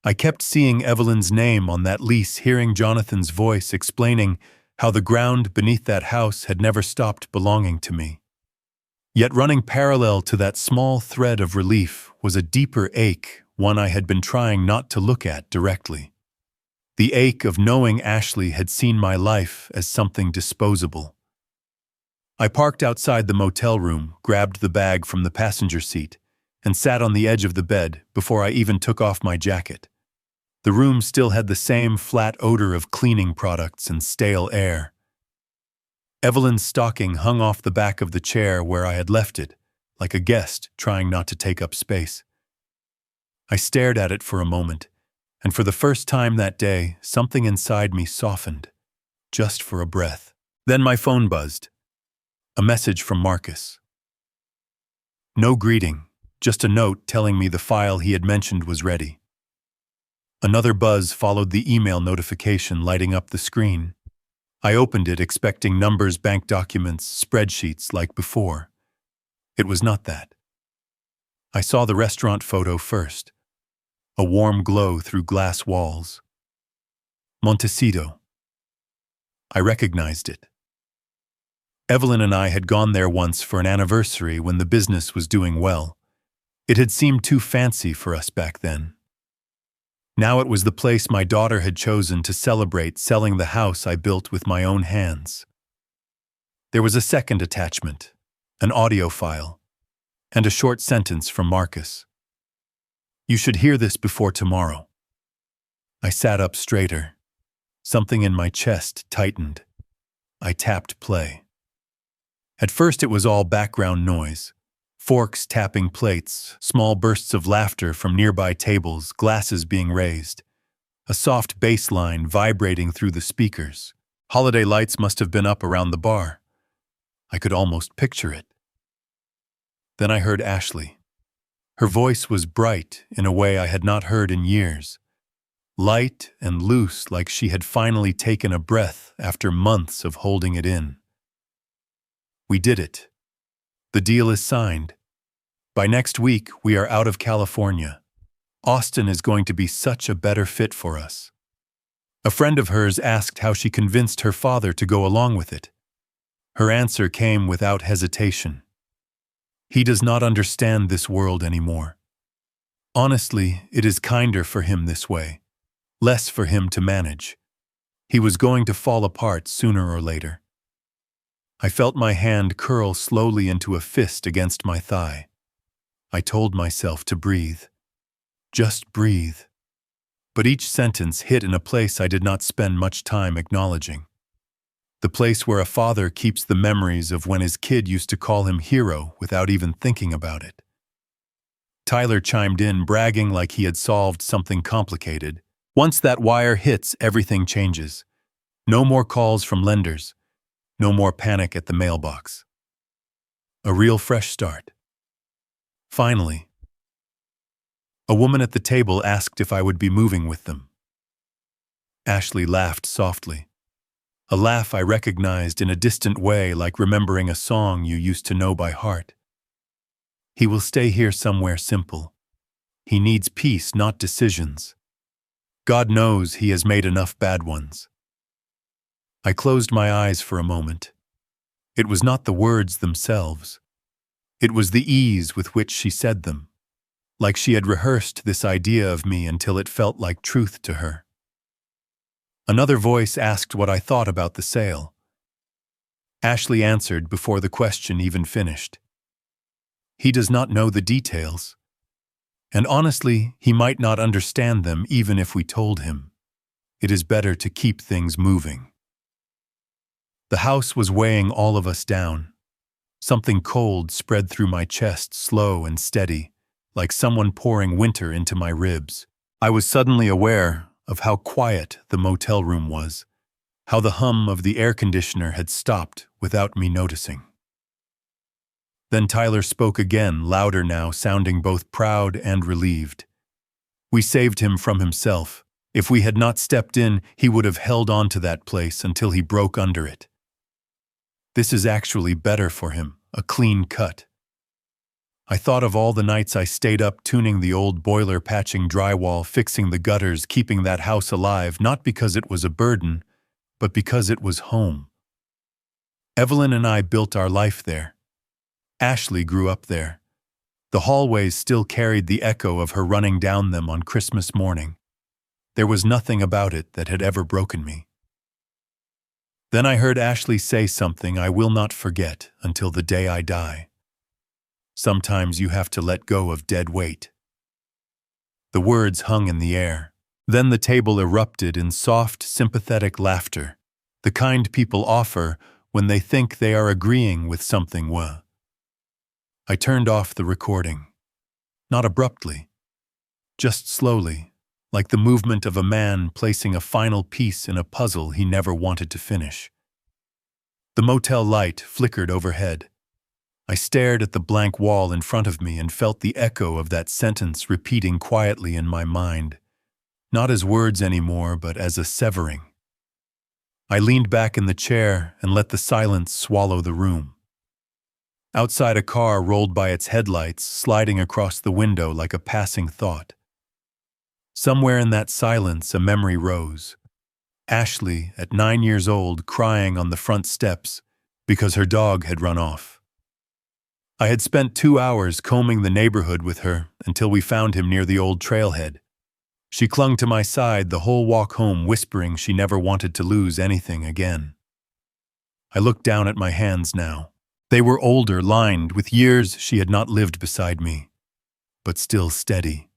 I kept seeing Evelyn's name on that lease, hearing Jonathan's voice explaining how the ground beneath that house had never stopped belonging to me. Yet running parallel to that small thread of relief was a deeper ache, one I had been trying not to look at directly. The ache of knowing Ashley had seen my life as something disposable. I parked outside the motel room, grabbed the bag from the passenger seat, and sat on the edge of the bed before I even took off my jacket. The room still had the same flat odor of cleaning products and stale air. Evelyn's stocking hung off the back of the chair where I had left it, like a guest trying not to take up space. I stared at it for a moment, and for the first time that day, something inside me softened, just for a breath. Then my phone buzzed. A message from Marcus. No greeting, just a note telling me the file he had mentioned was ready. Another buzz followed the email notification lighting up the screen. I opened it expecting numbers, bank documents, spreadsheets like before. It was not that. I saw the restaurant photo first. A warm glow through glass walls. Montecito. I recognized it. Evelyn and I had gone there once for an anniversary when the business was doing well. It had seemed too fancy for us back then. Now it was the place my daughter had chosen to celebrate selling the house I built with my own hands. There was a second attachment, an audio file, and a short sentence from Marcus. You should hear this before tomorrow. I sat up straighter. Something in my chest tightened. I tapped play. At first it was all background noise. Forks tapping plates, small bursts of laughter from nearby tables, glasses being raised. A soft bass line vibrating through the speakers. Holiday lights must have been up around the bar. I could almost picture it. Then I heard Ashley. Her voice was bright in a way I had not heard in years. Light and loose, like she had finally taken a breath after months of holding it in. We did it. The deal is signed. By next week, we are out of California. Austin is going to be such a better fit for us. A friend of hers asked how she convinced her father to go along with it. Her answer came without hesitation. He does not understand this world anymore. Honestly, it is kinder for him this way, less for him to manage. He was going to fall apart sooner or later. I felt my hand curl slowly into a fist against my thigh. I told myself to breathe. Just breathe. but each sentence hit in a place I did not spend much time acknowledging. The place where a father keeps the memories of when his kid used to call him hero without even thinking about it. Tyler chimed in, bragging like he had solved something complicated. Once that wire hits, everything changes. No more calls from lenders. No more panic at the mailbox. A real fresh start. Finally, a woman at the table asked if I would be moving with them. Ashley laughed softly. A laugh I recognized in a distant way, like remembering a song you used to know by heart. He will stay here somewhere simple. He needs peace, not decisions. God knows he has made enough bad ones. I closed my eyes for a moment. It was not the words themselves. It was the ease with which she said them, like she had rehearsed this idea of me until it felt like truth to her. Another voice asked what I thought about the sale. Ashley answered before the question even finished. He does not know the details. And honestly, he might not understand them even if we told him. It is better to keep things moving. The house was weighing all of us down. Something cold spread through my chest, slow and steady, like someone pouring winter into my ribs. I was suddenly aware of how quiet the motel room was, how the hum of the air conditioner had stopped without me noticing. Then Tyler spoke again, louder now, sounding both proud and relieved. We saved him from himself. If we had not stepped in, he would have held on to that place until he broke under it. This is actually better for him, a clean cut. I thought of all the nights I stayed up tuning the old boiler, patching drywall, fixing the gutters, keeping that house alive, not because it was a burden, but because it was home. Evelyn and I built our life there. Ashley grew up there. The hallways still carried the echo of her running down them on Christmas morning. There was nothing about it that had ever broken me. Then I heard Ashley say something I will not forget until the day I die. Sometimes you have to let go of dead weight. The words hung in the air. Then the table erupted in soft, sympathetic laughter, the kind people offer when they think they are agreeing with something. I turned off the recording. Not abruptly, just slowly, like the movement of a man placing a final piece in a puzzle he never wanted to finish. The motel light flickered overhead. I stared at the blank wall in front of me and felt the echo of that sentence repeating quietly in my mind, not as words anymore, but as a severing. I leaned back in the chair and let the silence swallow the room. Outside, a car rolled by its headlights, sliding across the window like a passing thought. Somewhere in that silence, a memory rose. Ashley, at 9 years old, crying on the front steps because her dog had run off. I had spent 2 hours combing the neighborhood with her until we found him near the old trailhead. She clung to my side the whole walk home, whispering she never wanted to lose anything again. I looked down at my hands now. They were older, lined with years she had not lived beside me, but still steady.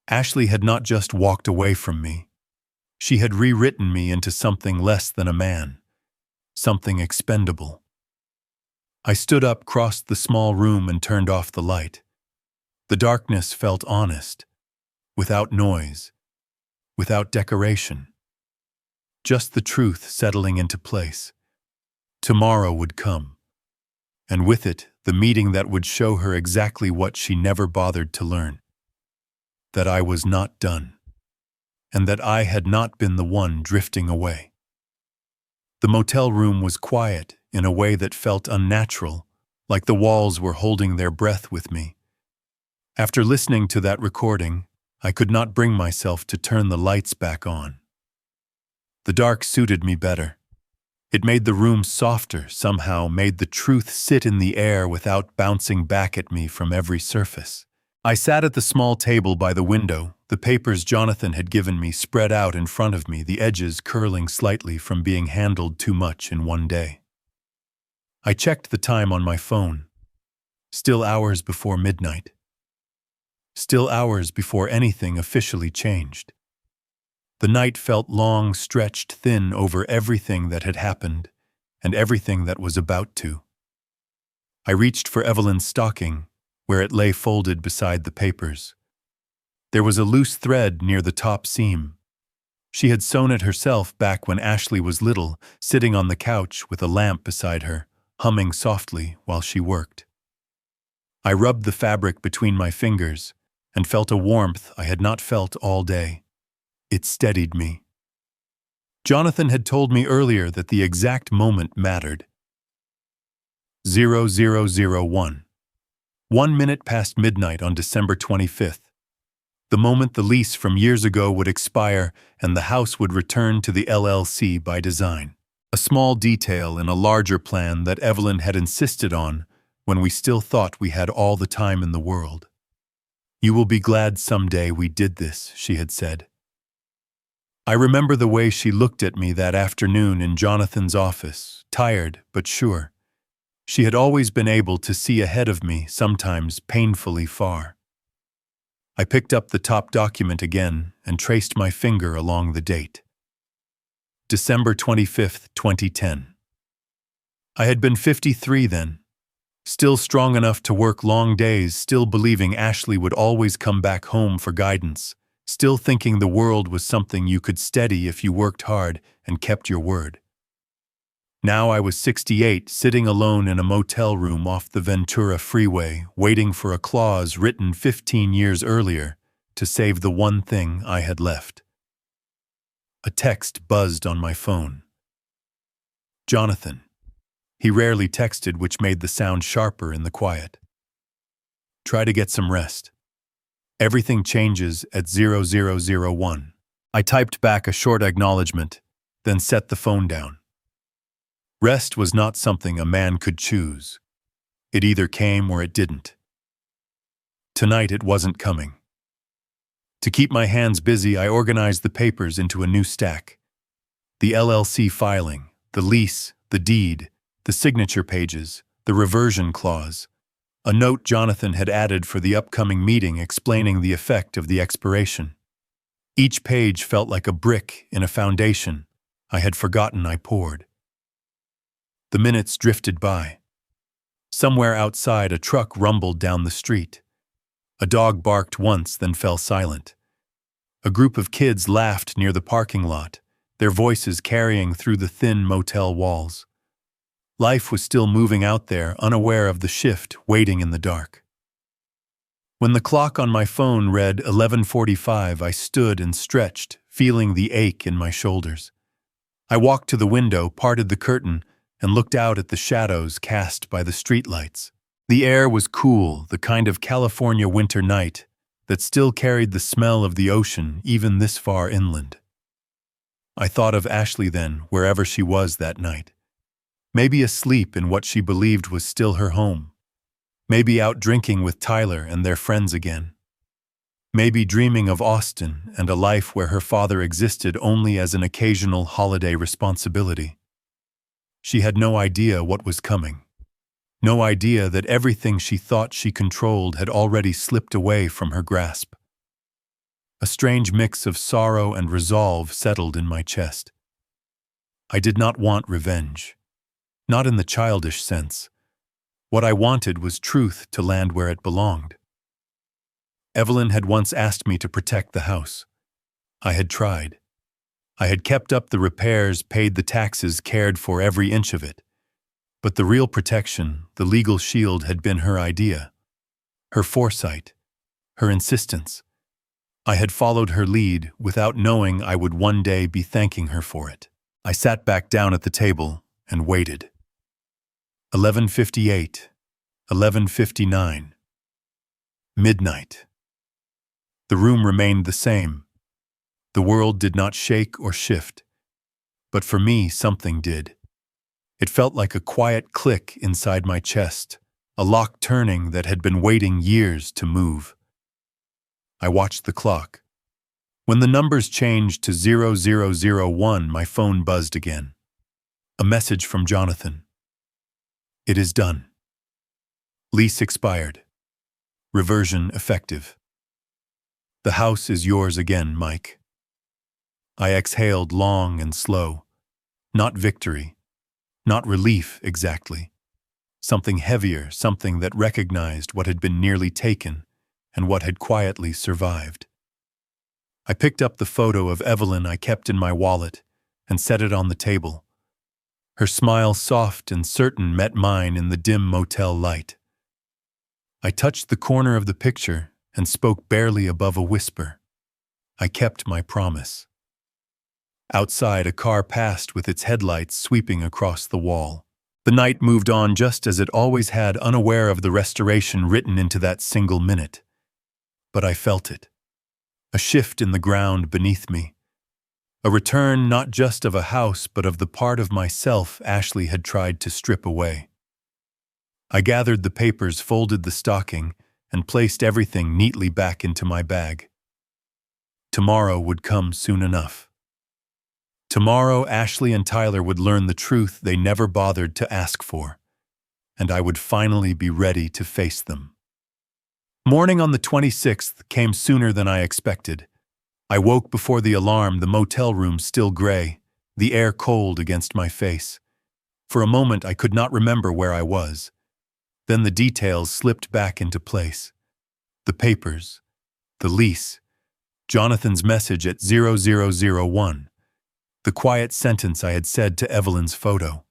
Ashley had not just walked away from me. She had rewritten me into something less than a man, something expendable. I stood up, crossed the small room, and turned off the light. The darkness felt honest, without noise, without decoration. Just the truth settling into place. Tomorrow would come, and with it, the meeting that would show her exactly what she never bothered to learn. That I was not done, and that I had not been the one drifting away. The motel room was quiet in a way that felt unnatural, like the walls were holding their breath with me. After listening to that recording, I could not bring myself to turn the lights back on. The dark suited me better. It made the room softer, somehow made the truth sit in the air without bouncing back at me from every surface. I sat at the small table by the window, the papers Jonathan had given me spread out in front of me, the edges curling slightly from being handled too much in one day. I checked the time on my phone. Still hours before midnight. Still hours before anything officially changed. The night felt long, stretched thin over everything that had happened and everything that was about to. I reached for Evelyn's stocking, where it lay folded beside the papers. There was a loose thread near the top seam. She had sewn it herself back when Ashley was little, sitting on the couch with a lamp beside her, humming softly while she worked. I rubbed the fabric between my fingers and felt a warmth I had not felt all day. It steadied me. Jonathan had told me earlier that the exact moment mattered. 0001. 1 minute past midnight on December 25th. The moment the lease from years ago would expire and the house would return to the LLC by design. A small detail in a larger plan that Evelyn had insisted on when we still thought we had all the time in the world. "You will be glad someday we did this," she had said. I remember the way she looked at me that afternoon in Jonathan's office, tired but sure. She had always been able to see ahead of me, sometimes painfully far. I picked up the top document again and traced my finger along the date. December 25th, 2010. I had been 53 then, still strong enough to work long days, still believing Ashley would always come back home for guidance, still thinking the world was something you could steady if you worked hard and kept your word. Now I was 68, sitting alone in a motel room off the Ventura Freeway, waiting for a clause written 15 years earlier to save the one thing I had left. A text buzzed on my phone. Jonathan. He rarely texted, which made the sound sharper in the quiet. Try to get some rest. Everything changes at 0001. I typed back a short acknowledgement, then set the phone down. Rest was not something a man could choose. It either came or it didn't. Tonight it wasn't coming. To keep my hands busy, I organized the papers into a new stack. The LLC filing, the lease, the deed, the signature pages, the reversion clause, a note Jonathan had added for the upcoming meeting explaining the effect of the expiration. Each page felt like a brick in a foundation I had forgotten I poured. The minutes drifted by. Somewhere outside, a truck rumbled down the street. A dog barked once, then fell silent. A group of kids laughed near the parking lot, their voices carrying through the thin motel walls. Life was still moving out there, unaware of the shift, waiting in the dark. When the clock on my phone read 11:45, I stood and stretched, feeling the ache in my shoulders. I walked to the window, parted the curtain, and looked out at the shadows cast by the streetlights. The air was cool, the kind of California winter night that still carried the smell of the ocean even this far inland. I thought of Ashley then, wherever she was that night. Maybe asleep in what she believed was still her home. Maybe out drinking with Tyler and their friends again. Maybe dreaming of Austin and a life where her father existed only as an occasional holiday responsibility. She had no idea what was coming. No idea that everything she thought she controlled had already slipped away from her grasp. A strange mix of sorrow and resolve settled in my chest. I did not want revenge. Not in the childish sense. What I wanted was truth to land where it belonged. Evelyn had once asked me to protect the house. I had tried. I had kept up the repairs, paid the taxes, cared for every inch of it. But the real protection, the legal shield, had been her idea. Her foresight. Her insistence. I had followed her lead without knowing I would one day be thanking her for it. I sat back down at the table and waited. 11:58, 11:59. Midnight. The room remained the same. The world did not shake or shift. But for me, something did. It felt like a quiet click inside my chest, a lock turning that had been waiting years to move. I watched the clock. When the numbers changed to 0001, my phone buzzed again. A message from Jonathan. It is done. Lease expired. Reversion effective. The house is yours again, Mike. I exhaled long and slow. Not victory. Not relief, exactly. Something heavier, something that recognized what had been nearly taken and what had quietly survived. I picked up the photo of Evelyn I kept in my wallet and set it on the table. Her smile, soft and certain, met mine in the dim motel light. I touched the corner of the picture and spoke barely above a whisper. I kept my promise. Outside, a car passed with its headlights sweeping across the wall. The night moved on just as it always had, unaware of the restoration written into that single minute. But I felt it. A shift in the ground beneath me. A return not just of a house, but of the part of myself Ashley had tried to strip away. I gathered the papers, folded the stocking, and placed everything neatly back into my bag. Tomorrow would come soon enough. Tomorrow, Ashley and Tyler would learn the truth they never bothered to ask for, and I would finally be ready to face them. Morning on the 26th came sooner than I expected. I woke before the alarm, the motel room still gray, the air cold against my face. For a moment, I could not remember where I was. Then the details slipped back into place. The papers, the lease, Jonathan's message at 0001. The quiet sentence I had said to Evelyn's photo.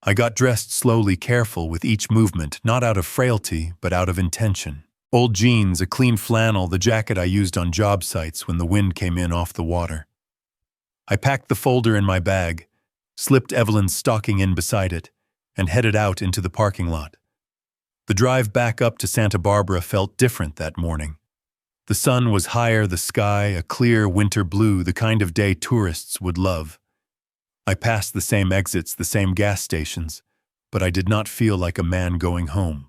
I got dressed slowly, careful with each movement, not out of frailty, but out of intention. Old jeans, a clean flannel, the jacket I used on job sites when the wind came in off the water. I packed the folder in my bag, slipped Evelyn's stocking in beside it, and headed out into the parking lot. The drive back up to Santa Barbara felt different that morning. The sun was higher, the sky a clear winter blue, the kind of day tourists would love. I passed the same exits, the same gas stations, but I did not feel like a man going home.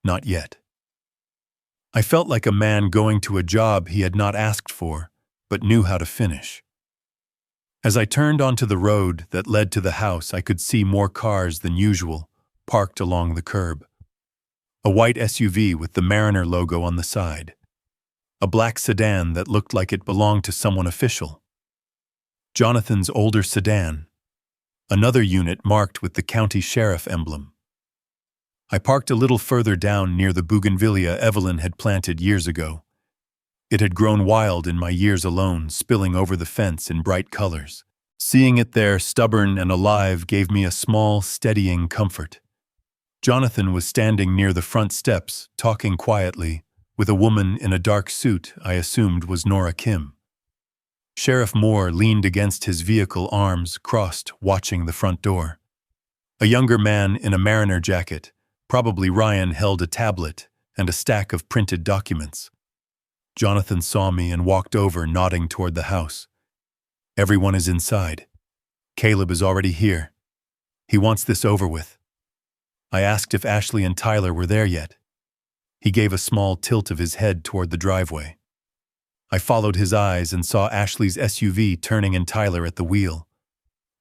Not yet. I felt like a man going to a job he had not asked for, but knew how to finish. As I turned onto the road that led to the house, I could see more cars than usual, parked along the curb. A white SUV with the Mariner logo on the side. A black sedan that looked like it belonged to someone official. Jonathan's older sedan. Another unit marked with the county sheriff emblem. I parked a little further down near the bougainvillea Evelyn had planted years ago. It had grown wild in my years alone, spilling over the fence in bright colors. Seeing it there, stubborn and alive, gave me a small, steadying comfort. Jonathan was standing near the front steps, talking quietly, with a woman in a dark suit I assumed was Nora Kim. Sheriff Moore leaned against his vehicle, arms crossed, watching the front door. A younger man in a Mariner jacket, probably Ryan, held a tablet and a stack of printed documents. Jonathan saw me and walked over, nodding toward the house. Everyone is inside. Caleb is already here. He wants this over with. I asked if Ashley and Tyler were there yet. He gave a small tilt of his head toward the driveway. I followed his eyes and saw Ashley's SUV turning and Tyler at the wheel.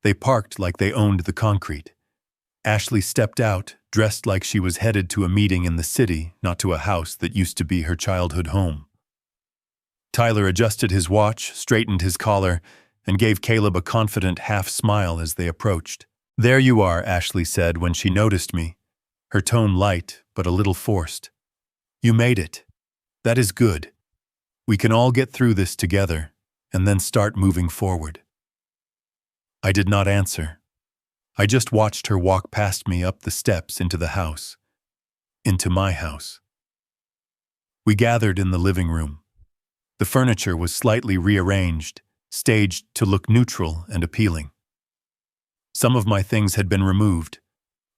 They parked like they owned the concrete. Ashley stepped out, dressed like she was headed to a meeting in the city, not to a house that used to be her childhood home. Tyler adjusted his watch, straightened his collar, and gave Caleb a confident half-smile as they approached. "There you are," Ashley said when she noticed me, her tone light but a little forced. "You made it. That is good. We can all get through this together, and then start moving forward." I did not answer. I just watched her walk past me up the steps into the house. Into my house. We gathered in the living room. The furniture was slightly rearranged, staged to look neutral and appealing. Some of my things had been removed.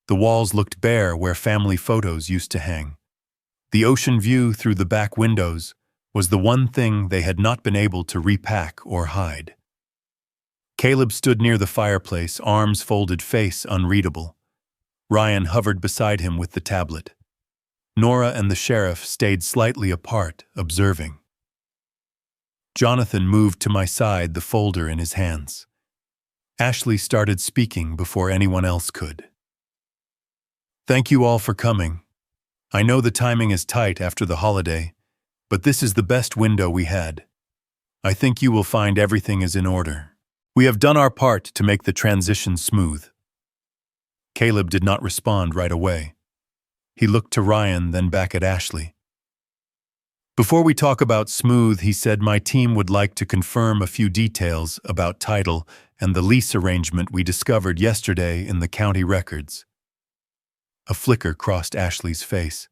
The walls looked bare where family photos used to hang. The ocean view through the back windows was the one thing they had not been able to repack or hide. Caleb stood near the fireplace, arms folded, face unreadable. Ryan hovered beside him with the tablet. Nora and the sheriff stayed slightly apart, observing. Jonathan moved to my side, the folder in his hands. Ashley started speaking before anyone else could. "Thank you all for coming. I know the timing is tight after the holiday, but this is the best window we had. I think you will find everything is in order. We have done our part to make the transition smooth." Caleb did not respond right away. He looked to Ryan, then back at Ashley. "Before we talk about smooth," he said, "my team would like to confirm a few details about title and the lease arrangement we discovered yesterday in the county records." A flicker crossed Ashley's face.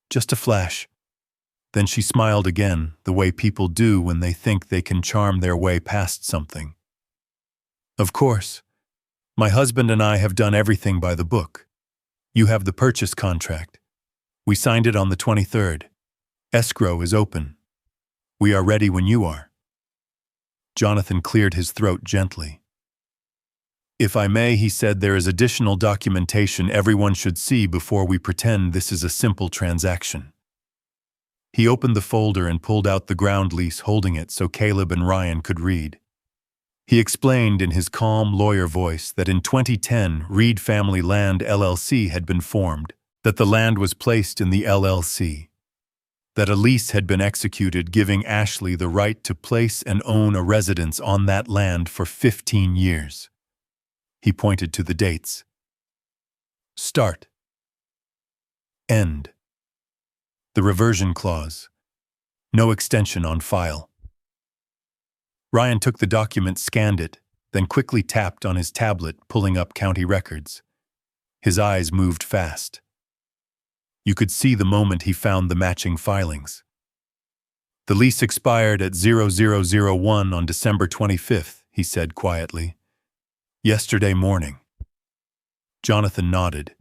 Just a flash. Then she smiled again, the way people do when they think they can charm their way past something. "Of course. My husband and I have done everything by the book. You have the purchase contract. We signed it on the 23rd. Escrow is open. We are ready when you are." Jonathan cleared his throat gently. "If I may," he said, "there is additional documentation everyone should see before we pretend this is a simple transaction." He opened the folder and pulled out the ground lease, holding it so Caleb and Ryan could read. He explained in his calm lawyer voice that in 2010, Reed Family Land LLC had been formed, that the land was placed in the LLC, that a lease had been executed giving Ashley the right to place and own a residence on that land for 15 years. He pointed to the dates. Start. End. The reversion clause. No extension on file. Ryan took the document, scanned it, then quickly tapped on his tablet, pulling up county records. His eyes moved fast. You could see the moment he found the matching filings. "The lease expired at 0001 on December 25th, he said quietly. "Yesterday morning." Jonathan nodded.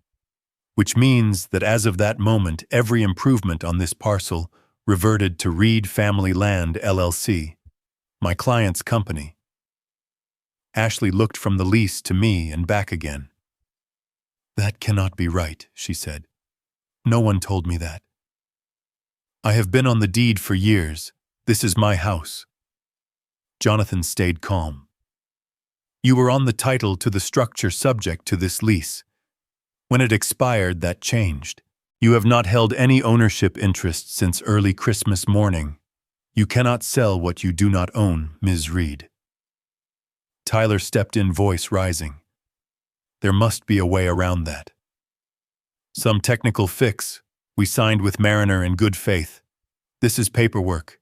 "Which means that as of that moment, every improvement on this parcel reverted to Reed Family Land LLC, my client's company." Ashley looked from the lease to me and back again. "That cannot be right," she said. "No one told me that. I have been on the deed for years. This is my house." Jonathan stayed calm. "You were on the title to the structure subject to this lease. When it expired, that changed. You have not held any ownership interest since early Christmas morning. You cannot sell what you do not own, Ms. Reed." Tyler stepped in, voice rising. "There must be a way around that. Some technical fix. We signed with Mariner in good faith. This is paperwork.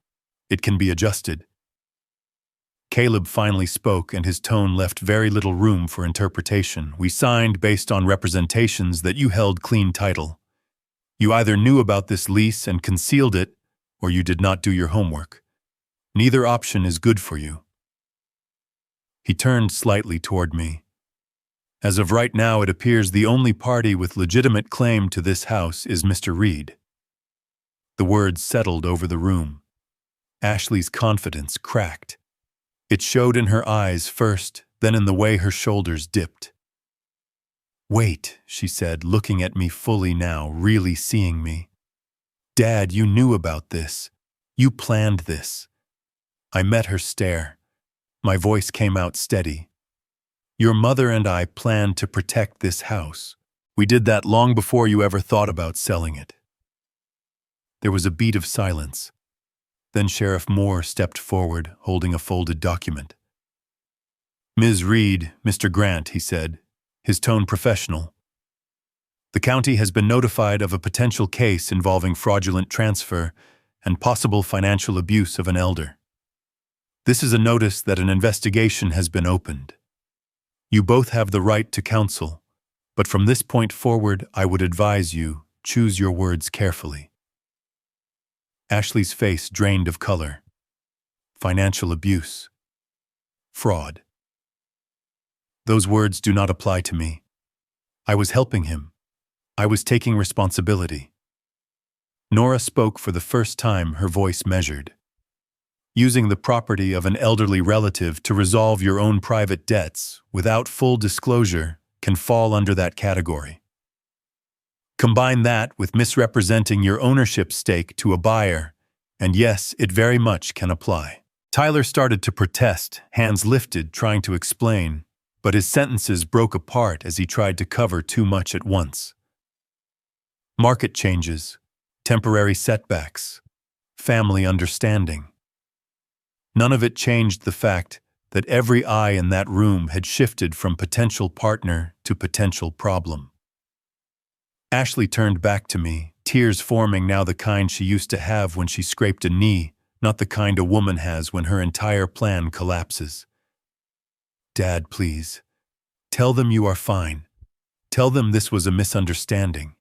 It can be adjusted." Caleb finally spoke, and his tone left very little room for interpretation. "We signed based on representations that you held clean title. You either knew about this lease and concealed it, or you did not do your homework. Neither option is good for you." He turned slightly toward me. "As of right now, it appears the only party with legitimate claim to this house is Mr. Reed." The words settled over the room. Ashley's confidence cracked. It showed in her eyes first, then in the way her shoulders dipped. "Wait," she said, looking at me fully now, really seeing me. "Dad, you knew about this. You planned this." I met her stare. My voice came out steady. "Your mother and I planned to protect this house. We did that long before you ever thought about selling it." There was a beat of silence. Then Sheriff Moore stepped forward, holding a folded document. "Ms. Reed, Mr. Grant," he said, his tone professional. "The county has been notified of a potential case involving fraudulent transfer and possible financial abuse of an elder. This is a notice that an investigation has been opened. You both have the right to counsel, but from this point forward, I would advise you choose your words carefully." Ashley's face drained of color. Financial abuse. Fraud. Those words do not apply to me. I was helping him. I was taking responsibility. Nora spoke for the first time, her voice measured. "Using the property of an elderly relative to resolve your own private debts without full disclosure can fall under that category. Combine that with misrepresenting your ownership stake to a buyer, and yes, it very much can apply." Tyler started to protest, hands lifted, trying to explain, but his sentences broke apart as he tried to cover too much at once. Market changes, temporary setbacks, family understanding. None of it changed the fact that every eye in that room had shifted from potential partner to potential problem. Ashley turned back to me, tears forming, now the kind she used to have when she scraped a knee, not the kind a woman has when her entire plan collapses. "Dad, please. Tell them you are fine. Tell them this was a misunderstanding.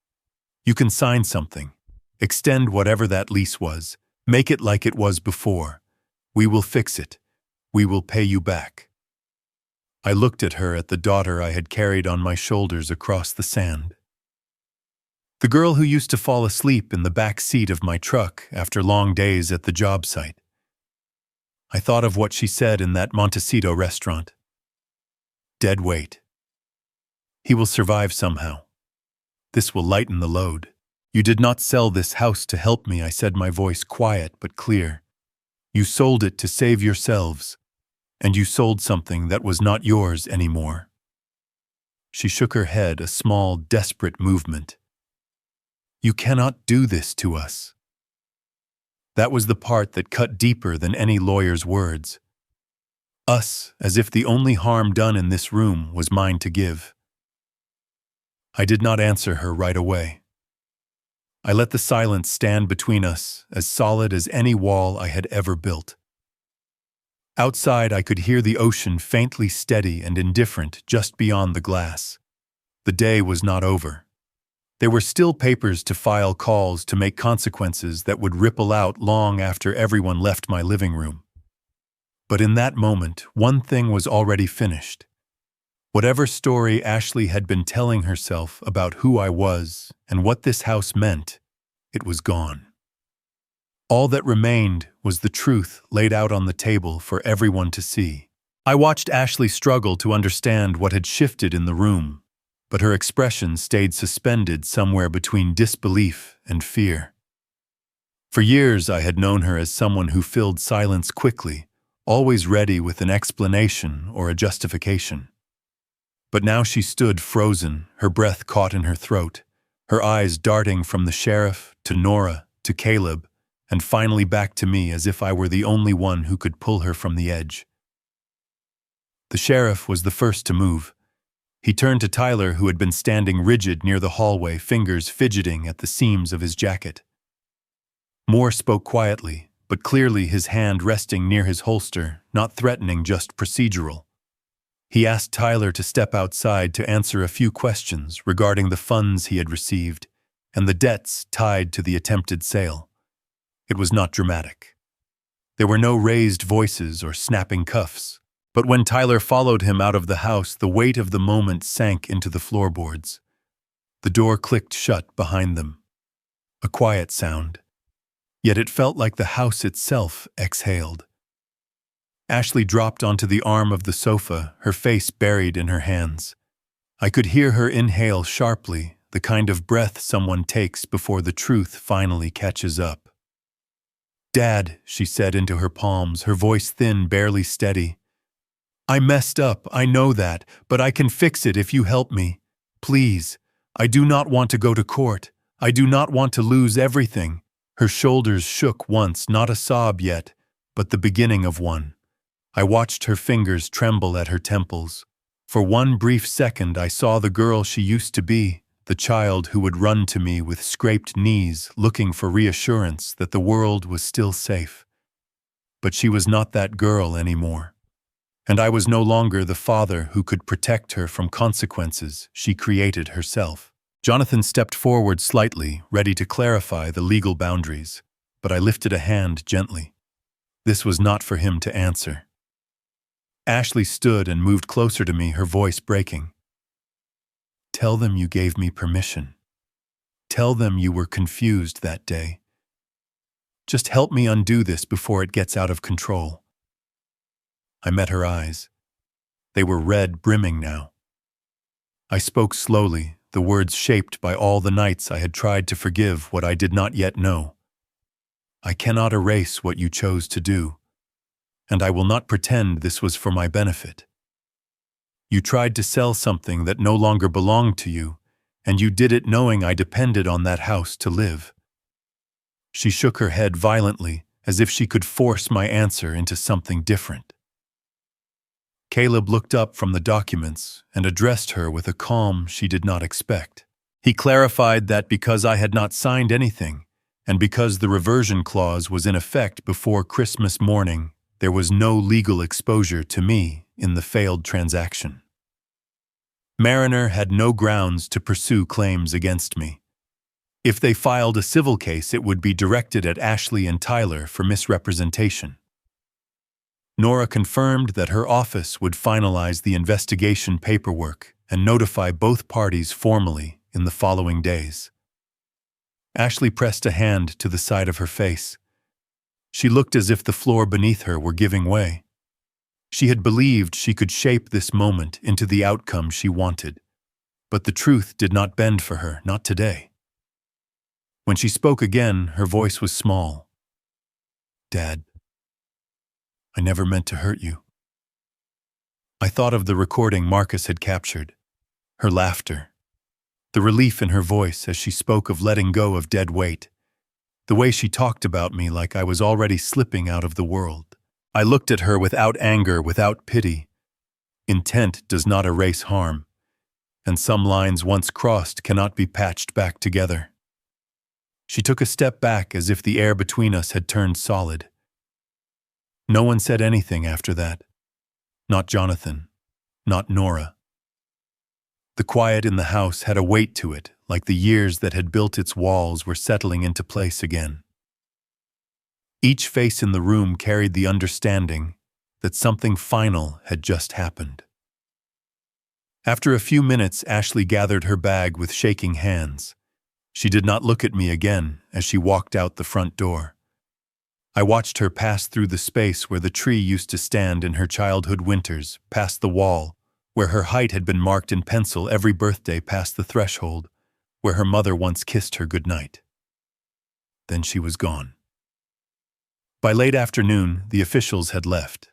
You can sign something. Extend whatever that lease was. Make it like it was before. We will fix it. We will pay you back." I looked at her, at the daughter I had carried on my shoulders across the sand. The girl who used to fall asleep in the back seat of my truck after long days at the job site. I thought of what she said in that Montecito restaurant. "Dead weight. He will survive somehow. This will lighten the load. You did not sell this house to help me," I said, my voice quiet but clear. "You sold it to save yourselves, and you sold something that was not yours anymore." She shook her head, a small, desperate movement. "You cannot do this to us." That was the part that cut deeper than any lawyer's words. Us, as if the only harm done in this room was mine to give. I did not answer her right away. I let the silence stand between us, as solid as any wall I had ever built. Outside, I could hear the ocean faintly steady and indifferent just beyond the glass. The day was not over. There were still papers to file, calls to make, consequences that would ripple out long after everyone left my living room. But in that moment, one thing was already finished. Whatever story Ashley had been telling herself about who I was and what this house meant, it was gone. All that remained was the truth laid out on the table for everyone to see. I watched Ashley struggle to understand what had shifted in the room, but her expression stayed suspended somewhere between disbelief and fear. For years I had known her as someone who filled silence quickly, always ready with an explanation or a justification. But now she stood frozen, her breath caught in her throat, her eyes darting from the sheriff to Nora to Caleb, and finally back to me, as if I were the only one who could pull her from the edge. The sheriff was the first to move. He turned to Tyler, who had been standing rigid near the hallway, fingers fidgeting at the seams of his jacket. Moore spoke quietly, but clearly, his hand resting near his holster, not threatening, just procedural. He asked Tyler to step outside to answer a few questions regarding the funds he had received and the debts tied to the attempted sale. It was not dramatic. There were no raised voices or snapping cuffs. But when Tyler followed him out of the house, the weight of the moment sank into the floorboards. The door clicked shut behind them. A quiet sound. Yet it felt like the house itself exhaled. Ashley dropped onto the arm of the sofa, her face buried in her hands. I could hear her inhale sharply, the kind of breath someone takes before the truth finally catches up. "Dad," she said into her palms, her voice thin, barely steady. "I messed up, I know that, but I can fix it if you help me. Please. I do not want to go to court. I do not want to lose everything." Her shoulders shook once, not a sob yet, but the beginning of one. I watched her fingers tremble at her temples. For one brief second I saw the girl she used to be, the child who would run to me with scraped knees, looking for reassurance that the world was still safe. But she was not that girl anymore. And I was no longer the father who could protect her from consequences she created herself. Jonathan stepped forward slightly, ready to clarify the legal boundaries, but I lifted a hand gently. This was not for him to answer. Ashley stood and moved closer to me, her voice breaking. "Tell them you gave me permission. Tell them you were confused that day. Just help me undo this before it gets out of control." I met her eyes. They were red, brimming now. I spoke slowly, the words shaped by all the nights I had tried to forgive what I did not yet know. "I cannot erase what you chose to do, and I will not pretend this was for my benefit. You tried to sell something that no longer belonged to you, and you did it knowing I depended on that house to live." She shook her head violently, as if she could force my answer into something different. Caleb looked up from the documents and addressed her with a calm she did not expect. He clarified that because I had not signed anything, and because the reversion clause was in effect before Christmas morning, there was no legal exposure to me in the failed transaction. Mariner had no grounds to pursue claims against me. If they filed a civil case, it would be directed at Ashley and Tyler for misrepresentation. Nora confirmed that her office would finalize the investigation paperwork and notify both parties formally in the following days. Ashley pressed a hand to the side of her face. She looked as if the floor beneath her were giving way. She had believed she could shape this moment into the outcome she wanted, but the truth did not bend for her, not today. When she spoke again, her voice was small. "Dad, I never meant to hurt you." I thought of the recording Marcus had captured, her laughter, the relief in her voice as she spoke of letting go of dead weight, the way she talked about me like I was already slipping out of the world. I looked at her without anger, without pity. Intent does not erase harm, and some lines once crossed cannot be patched back together. She took a step back as if the air between us had turned solid. No one said anything after that. Not Jonathan, not Nora. The quiet in the house had a weight to it, like the years that had built its walls were settling into place again. Each face in the room carried the understanding that something final had just happened. After a few minutes, Ashley gathered her bag with shaking hands. She did not look at me again as she walked out the front door. I watched her pass through the space where the tree used to stand in her childhood winters, past the wall, where her height had been marked in pencil every birthday, past the threshold, where her mother once kissed her goodnight. Then she was gone. By late afternoon, the officials had left.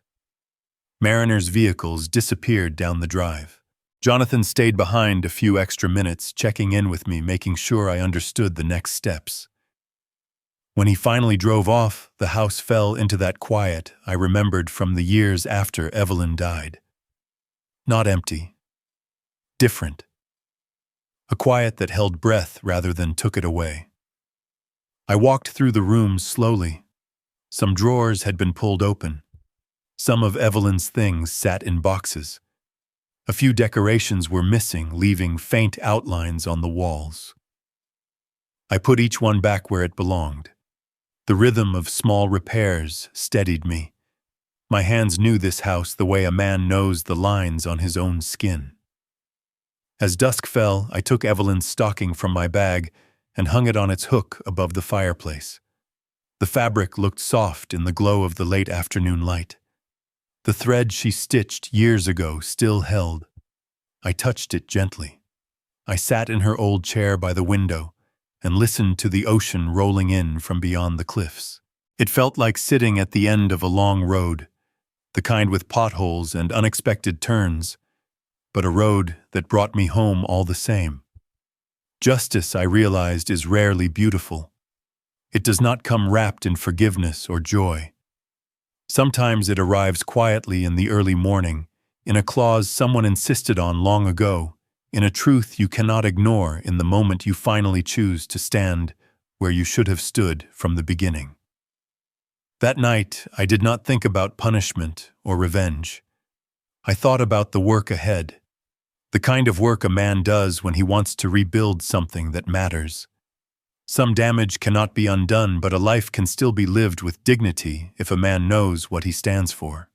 Mariner's vehicles disappeared down the drive. Jonathan stayed behind a few extra minutes, checking in with me, making sure I understood the next steps. When he finally drove off, the house fell into that quiet I remembered from the years after Evelyn died. Not empty. Different. A quiet that held breath rather than took it away. I walked through the rooms slowly. Some drawers had been pulled open. Some of Evelyn's things sat in boxes. A few decorations were missing, leaving faint outlines on the walls. I put each one back where it belonged. The rhythm of small repairs steadied me. My hands knew this house the way a man knows the lines on his own skin. As dusk fell, I took Evelyn's stocking from my bag and hung it on its hook above the fireplace. The fabric looked soft in the glow of the late afternoon light. The thread she stitched years ago still held. I touched it gently. I sat in her old chair by the window and listened to the ocean rolling in from beyond the cliffs. It felt like sitting at the end of a long road, the kind with potholes and unexpected turns, but a road that brought me home all the same. Justice, I realized, is rarely beautiful. It does not come wrapped in forgiveness or joy. Sometimes it arrives quietly in the early morning, in a clause someone insisted on long ago, in a truth you cannot ignore in the moment you finally choose to stand where you should have stood from the beginning. That night, I did not think about punishment or revenge. I thought about the work ahead, the kind of work a man does when he wants to rebuild something that matters. Some damage cannot be undone, but a life can still be lived with dignity if a man knows what he stands for.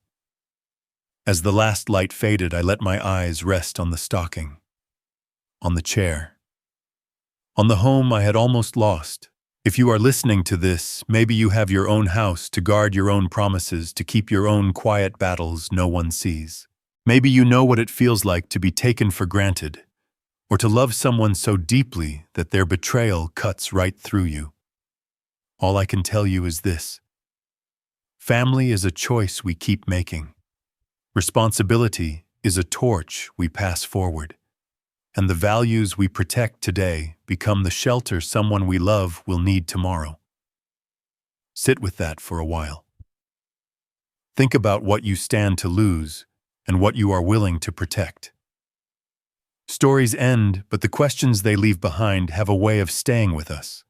As the last light faded, I let my eyes rest on the stocking, on the chair, on the home I had almost lost. If you are listening to this, maybe you have your own house to guard your own promises, to keep your own quiet battles no one sees. Maybe you know what it feels like to be taken for granted, or to love someone so deeply that their betrayal cuts right through you. All I can tell you is this: family is a choice we keep making. Responsibility is a torch we pass forward. And the values we protect today become the shelter someone we love will need tomorrow. Sit with that for a while. Think about what you stand to lose and what you are willing to protect. Stories end, but the questions they leave behind have a way of staying with us.